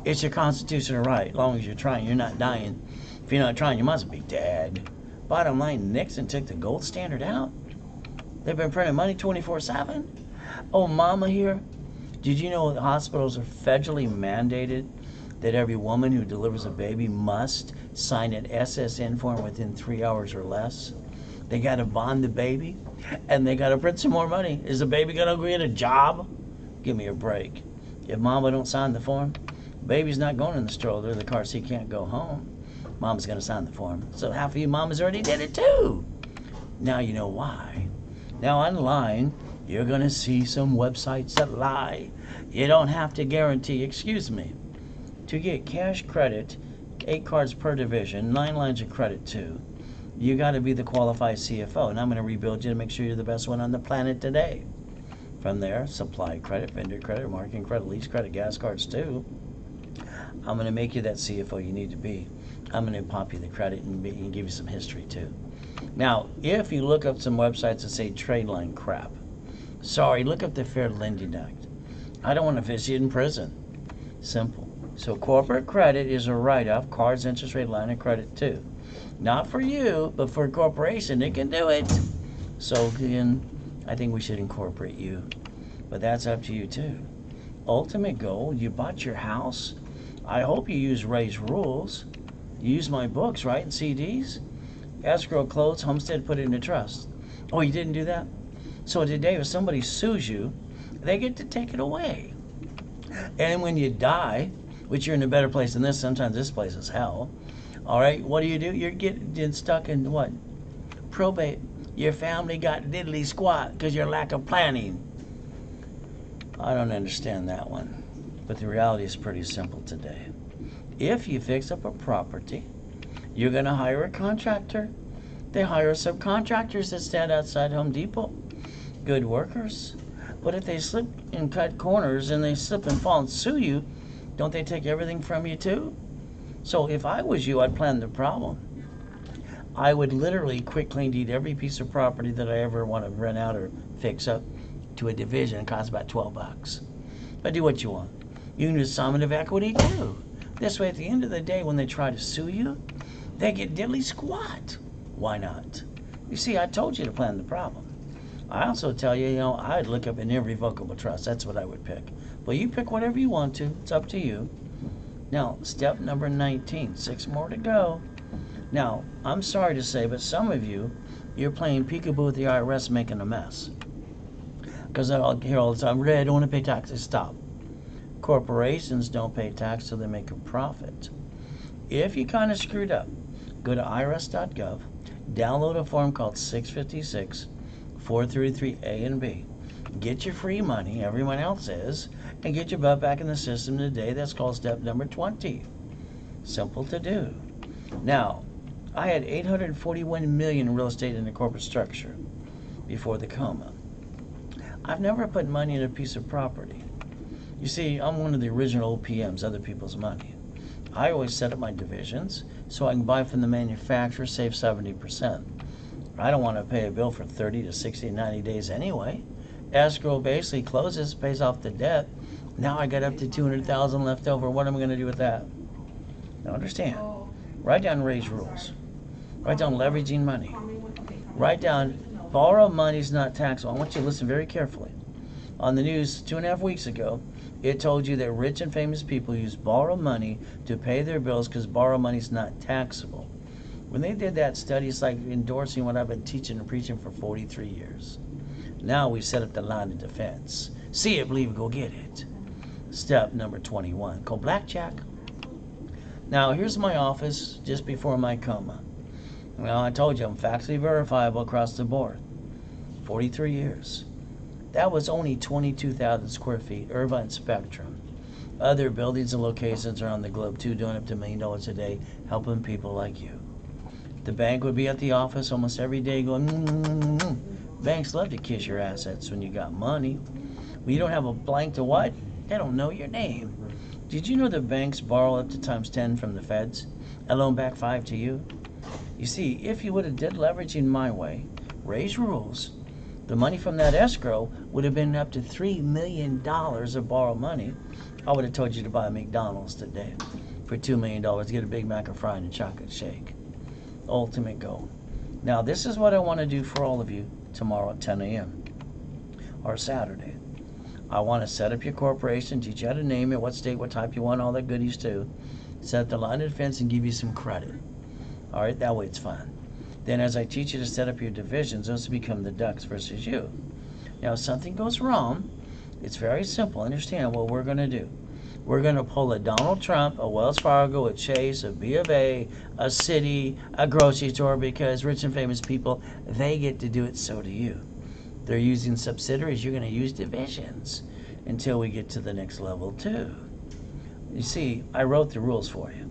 It's your constitutional right. As long as you're trying, you're not dying. If you're not trying, you must be dead. Bottom line, Nixon took the gold standard out. They've been printing money 24/7. Oh, mama here, did you know that hospitals are federally mandated that every woman who delivers a baby must sign an SSN form within 3 hours or less? They got to bond the baby, and they got to print some more money. Is the baby going to go get a job? Give me a break. If mama don't sign the form, baby's not going in the stroller or the car seat, can't go home. Mom's going to sign the form. So half of you mamas already did it too. Now you know why. Now online, you're going to see some websites that lie. You don't have to guarantee, excuse me, to get cash credit, 8 cards per division, 9 lines of credit too. You got to be the qualified CFO, and I'm going to rebuild you to make sure you're the best one on the planet today. From there, supply credit, vendor credit, marketing credit, lease credit, gas cards too. I'm going to make you that CFO you need to be. I'm going to pop you the credit and give you some history too. Now, if you look up some websites that say trade line crap, sorry, look up the Fair Lending Act. I don't want to visit you in prison. Simple. So corporate credit is a write-off, cards, interest rate, line of credit too. Not for you, but for a corporation, they can do it. So again, I think we should incorporate you. But that's up to you too. Ultimate goal, you bought your house. I hope you use Ray's rules. You use my books, right, and CDs. Escrow closed, homestead put it in a trust. Oh, you didn't do that? So today, if somebody sues you, they get to take it away. And when you die, which you're in a better place than this, sometimes this place is hell. All right, what do? You're getting stuck in what? Probate. Your family got diddly squat because your lack of planning. I don't understand that one. But the reality is pretty simple today. If you fix up a property, you're going to hire a contractor. They hire subcontractors that stand outside Home Depot. Good workers. But if they slip and cut corners and they slip and fall and sue you, don't they take everything from you too? So if I was you, I'd plan the problem. I would literally quick clean deed every piece of property that I ever want to rent out or fix up to a division. It costs about $12. But do what you want. You can do summative equity too. This way, at the end of the day, when they try to sue you, they get diddly squat. Why not? You see, I told you to plan the problem. I also tell you, I'd look up an irrevocable trust. That's what I would pick. But you pick whatever you want to. It's up to you. Now, step number 19. 6 more to go. Now, I'm sorry to say, but some of you, you're playing peekaboo with the IRS making a mess. Because I'll hear all the time, Red, I don't want to pay taxes. Stop. Corporations don't pay tax till they make a profit. If you kind of screwed up, go to irs.gov, download a form called 656 433A and B. Get your free money, everyone else is, and get your butt back in the system today. That's called step number 20. Simple to do. Now, I had $841 million in real estate in the corporate structure before the coma. I've never put money in a piece of property. You see, I'm one of the original OPMs, other people's money. I always set up my divisions so I can buy from the manufacturer, save 70%. I don't want to pay a bill for 30 to 60, 90 days anyway. Escrow basically closes, pays off the debt. Now I got up to $200,000 left over. What am I going to do with that? Now understand, write down raise rules. Write down leveraging money. Write down borrow money is not taxable. I want you to listen very carefully. On the news 2.5 weeks ago, it told you that rich and famous people use borrow money to pay their bills because borrow money is not taxable. When they did that study, it's like endorsing what I've been teaching and preaching for 43 years. Now we set up the line of defense. See it, believe it, go get it. Step number 21, called blackjack. Now here's my office just before my coma. Well, I told you I'm factually verifiable across the board. 43 years. That was only 22,000 square feet, Irvine Spectrum. Other buildings and locations around the globe too, doing up to $1 million a day, helping people like you. The bank would be at the office almost every day going, Banks love to kiss your assets when you got money. When you don't have a blank to what? They don't know your name. Did you know that banks borrow up to times 10 from the feds and loan back 5 to you? You see, if you would have did leveraging my way, raise rules, the money from that escrow would have been up to $3 million of borrowed money. I would have told you to buy a McDonald's today for $2 million to get a Big Mac and fry and a chocolate shake. Ultimate goal. Now, this is what I want to do for all of you tomorrow at 10 a.m. or Saturday. I want to set up your corporation, teach you how to name it, what state, what type you want, all that goodies too. Set up the line of defense and give you some credit. All right, that way it's fun. Then as I teach you to set up your divisions, those become the ducks versus you. Now, if something goes wrong, it's very simple. Understand what we're going to do. We're going to pull a Donald Trump, a Wells Fargo, a Chase, a B of A, a Citi, a grocery store, because rich and famous people, they get to do it, so do you. They're using subsidiaries. You're going to use divisions until we get to the next level too. You see, I wrote the rules for you.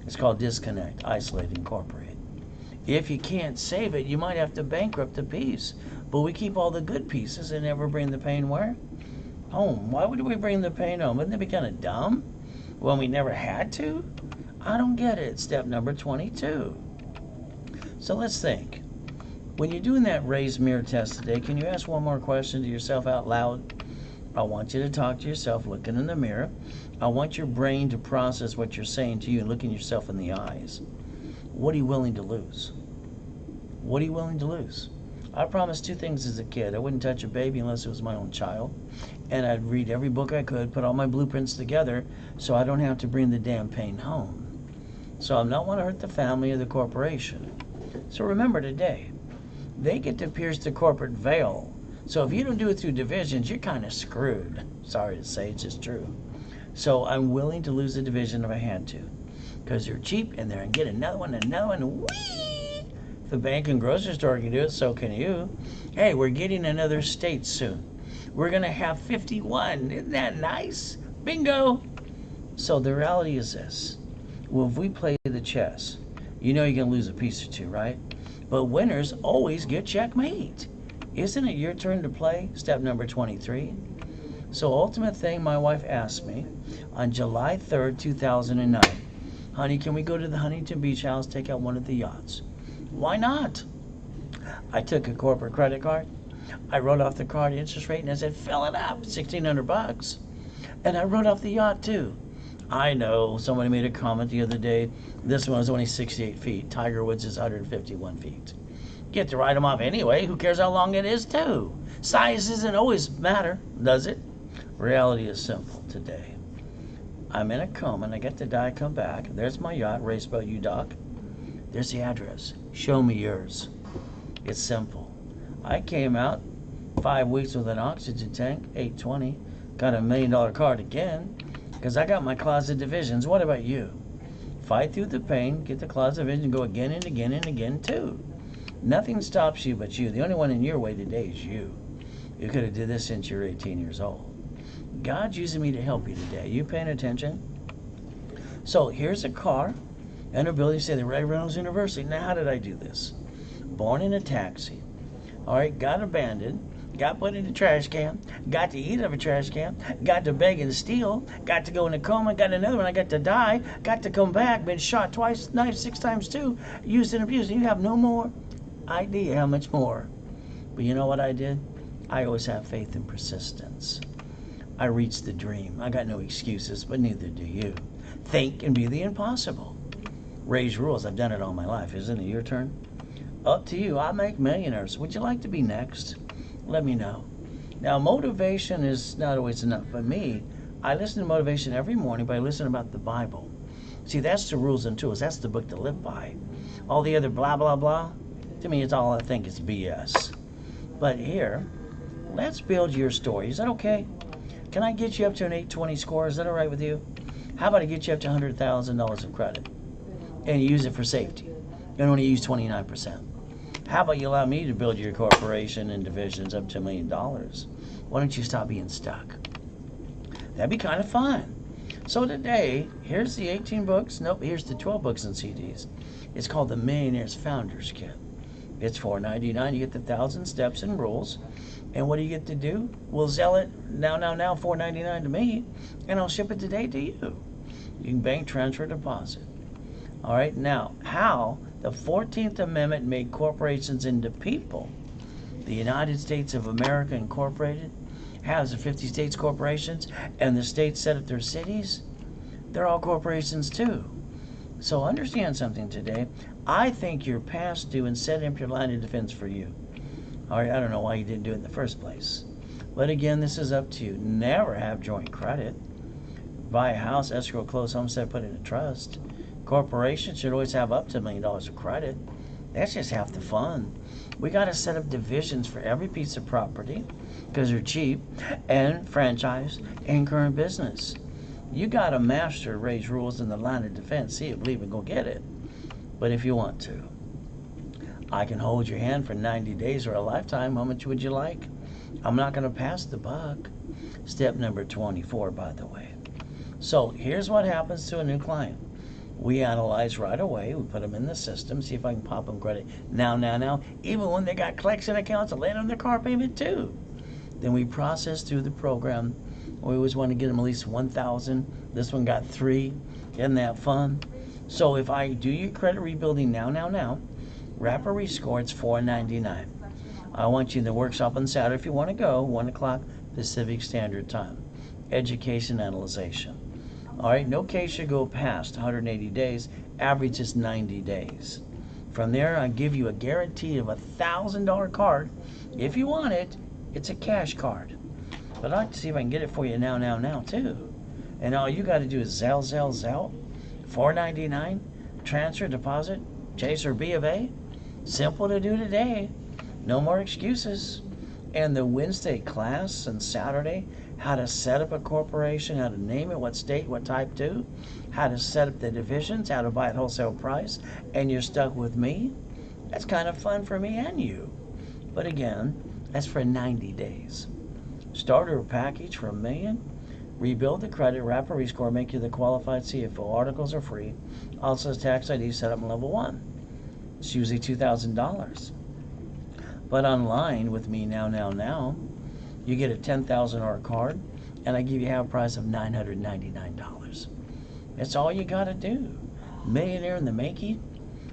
It's called disconnect, isolate, incorporate. If you can't save it, you might have to bankrupt a piece. But we keep all the good pieces and never bring the pain where? Home. Why would we bring the pain home? Wouldn't that be kind of dumb when we never had to? I don't get it. Step number 22. So let's think. When you're doing that raised mirror test today, can you ask one more question to yourself out loud? I want you to talk to yourself looking in the mirror. I want your brain to process what you're saying to you and looking yourself in the eyes. What are you willing to lose? What are you willing to lose? I promised 2 things as a kid. I wouldn't touch a baby unless it was my own child. And I'd read every book I could, put all my blueprints together so I don't have to bring the damn pain home. So I'm not want to hurt the family or the corporation. So remember today, they get to pierce the corporate veil. So if you don't do it through divisions, you're kind of screwed. Sorry to say, it's just true. So I'm willing to lose a division if I had to. Because they're cheap and they're get another one, whee! If the bank and grocery store can do it, so can you. Hey, we're getting another state soon. We're going to have 51. Isn't that nice? Bingo! So the reality is this. Well, if we play the chess, you know you're going to lose a piece or two, right? But winners always get checkmate. Isn't it your turn to play? Step number 23. So ultimate thing, my wife asked me on July 3rd, 2009, honey, can we go to the Huntington Beach house, take out one of the yachts? Why not? I took a corporate credit card. I wrote off the card interest rate and I said, fill it up, $1,600. And I wrote off the yacht too. I know somebody made a comment the other day. This one was only 68 feet. Tiger Woods is 151 feet. Get to write them off anyway. Who cares how long it is too? Size doesn't always matter, does it? Reality is simple today. I'm in a coma and I get to die, come back. There's my yacht, Raceboat U Dock. There's the address. Show me yours. It's simple. I came out 5 weeks with an oxygen tank, 820. Got $1 million card again because I got my closet divisions. What about you? Fight through the pain, get the closet division, go again and again and again too. Nothing stops you but you. The only one in your way today is you. You could have did this since you were 18 years old. God's using me to help you today. You paying attention? So here's a car and a building, say the Reynolds University. Now how did I do this? Born in a taxi. All right, got abandoned. Got put in a trash can, got to eat out of a trash can, got to beg and steal, got to go in a coma, got another one, I got to die, got to come back, been shot twice, knifed 6 times too, used and abused. You have no more idea how much more. But you know what I did? I always have faith and persistence. I reached the dream. I got no excuses, but neither do you. Think and be the impossible. Raise rules. I've done it all my life. Isn't it your turn? Up to you. I make millionaires. Would you like to be next? Let me know. Now, motivation is not always enough. But me, I listen to motivation every morning by listening about the Bible. See, that's the rules and tools. That's the book to live by. All the other blah, blah, blah, to me, it's all I think is BS. But here, let's build your story. Is that okay? Can I get you up to an 820 score? Is that all right with you? How about I get you up to $100,000 of credit and use it for safety and only use 29%? How about you allow me to build your corporation and divisions up to $1 million? Why don't you stop being stuck? That'd be kind of fun. So today, here's the 18 books. Nope, here's the 12 books and CDs. It's called the Millionaire's Founders Kit. It's $4.99. You get the 1,000 steps and rules. And what do you get to do? We'll sell it now, $4.99 to me, and I'll ship it today to you. You can bank transfer deposit. All right, now, how the 14th Amendment made corporations into people. The United States of America Incorporated has the 50 states corporations, and the states set up their cities. They're all corporations too. So understand something today. I think you're past due and set up your line of defense for you. All right, I don't know why you didn't do it in the first place. But again, this is up to you. Never have joint credit. Buy a house, escrow, close, homestead, put in a trust. Corporations should always have up to $1 million of credit. That's just half the fun. We got to set up divisions for every piece of property because they're cheap, and franchise and current business. You got to master raise rules in the line of defense. See it, believe it, go get it. But if you want to, I can hold your hand for 90 days or a lifetime. How much would you like? I'm not going to pass the buck. Step number 24, by the way. So here's what happens to a new client. We analyze right away. We put them in the system, see if I can pop them credit now. Even when they got collection accounts, I land on their car payment too. Then we process through the program. We always want to get them at least 1,000. This one got 3. Isn't that fun? So if I do your credit rebuilding now, wrapper rescore, it's $4.99. I want you in the workshop on Saturday if you want to go, 1 o'clock Pacific Standard Time. Education analyzation. All right, no case should go past 180 days. Average is 90 days. From there, I give you a guarantee of $1,000 card. If you want it, it's a cash card. But I'd like to see if I can get it for you now too. And all you got to do is Zelle. $4.99, transfer, deposit, Chase or B of A. Simple to do today. No more excuses. And the Wednesday class and Saturday, how to set up a corporation, how to name it, what state, what type to, how to set up the divisions, how to buy at wholesale price, and you're stuck with me. That's kind of fun for me and you. But again, that's for 90 days. Starter package for $1 million. Rebuild the credit, wrapper rescore, make you the qualified CFO. Articles are free. Also tax ID set up in level 1. It's usually $2,000. But online with me now, you get a $10,000 card, and I give you half price of $999. That's all you got to do. Millionaire in the making,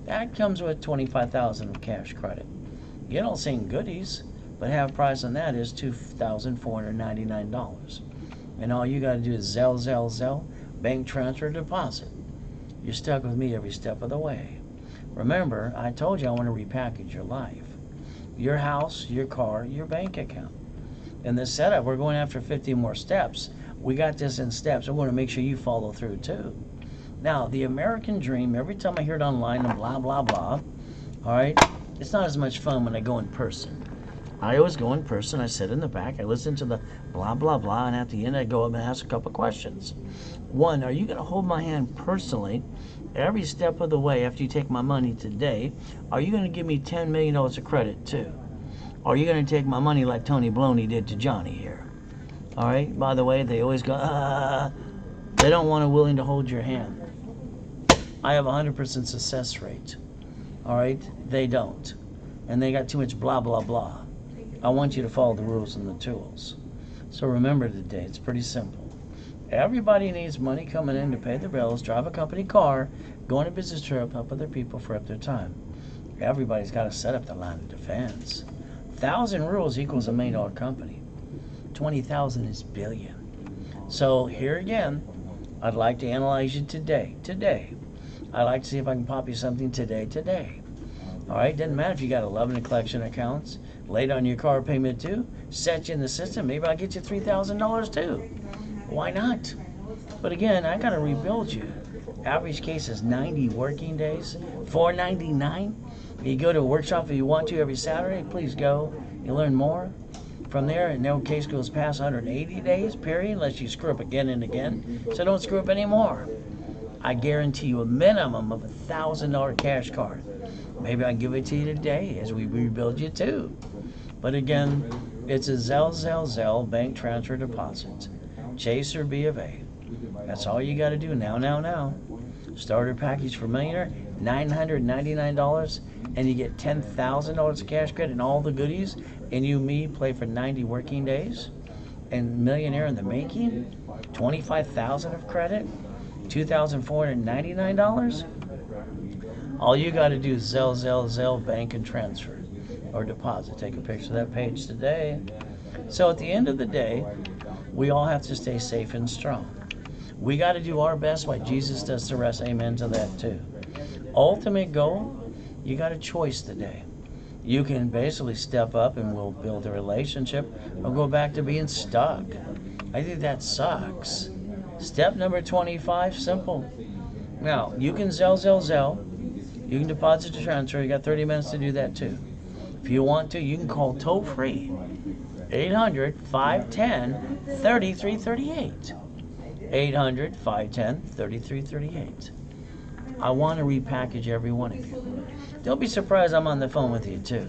that comes with $25,000 of cash credit. You don't see goodies, but half price on that is $2,499. And all you got to do is Zelle, bank transfer, deposit. You're stuck with me every step of the way. Remember, I told you I want to repackage your life. Your house, your car, your bank account. In this setup, we're going after 50 more steps. We got this in steps. I want to make sure you follow through too. Now, the American dream, every time I hear it online and blah, blah, blah, all right, it's not as much fun when I go in person. I always go in person. I sit in the back. I listen to the blah, blah, blah, and at the end I go up and ask a couple questions. One, are you going to hold my hand personally every step of the way after you take my money today? Are you going to give me $10 million of credit too? Or are you going to take my money like Tony Baloney did to Johnny here? All right, by the way, they always go, they don't want to willing to hold your hand. I have a 100% success rate. All right, they don't. And they got too much blah, blah, blah. I want you to follow the rules and the tools. So remember today, it's pretty simple. Everybody needs money coming in to pay their bills, drive a company car, go on a business trip, help other people for up their time. Everybody's got to set up the line of defense. 1,000 rules equals $1 million company. 20,000 is billion. So here again, I'd like to analyze you today. I'd like to see if I can pop you something today. All right, doesn't matter if you got 11 collection accounts, late on your car payment too, set you in the system, maybe I'll get you $3,000 too. Why not? But again, I got to rebuild you. Average case is 90 working days, $4.99. You go to a workshop if you want to every Saturday, please go. You learn more. From there, no case goes past 180 days, period, unless you screw up again and again. So don't screw up anymore. I guarantee you a minimum of $1,000 cash card. Maybe I can give it to you today as we rebuild you too. But again, it's a Zelle, bank transfer deposit. Chase or B of A. That's all you got to do now. Starter package for millionaire, $999, and you get $10,000 of cash credit and all the goodies. And me play for 90 working days. And millionaire in the making, $25,000 of credit, $2,499. All you got to do is Zelle, bank and transfer or deposit. Take a picture of that page today. So at the end of the day, we all have to stay safe and strong. We got to do our best while Jesus does the rest. Amen to that too. Ultimate goal, you got a choice today. You can basically step up and we'll build a relationship or go back to being stuck. I think that sucks. Step number 25, simple. Now, you can Zelle. You can deposit to transfer. You got 30 minutes to do that too. If you want to, you can call toll free 800-510-3338. 800-510-3338. I want to repackage every one of you. Don't be surprised I'm on the phone with you too.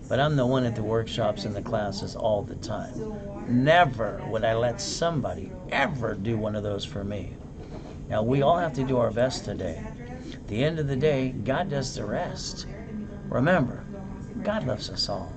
But I'm the one at the workshops and the classes all the time. Never would I let somebody ever do one of those for me. Now, we all have to do our best today. At the end of the day, God does the rest. Remember, God loves us all.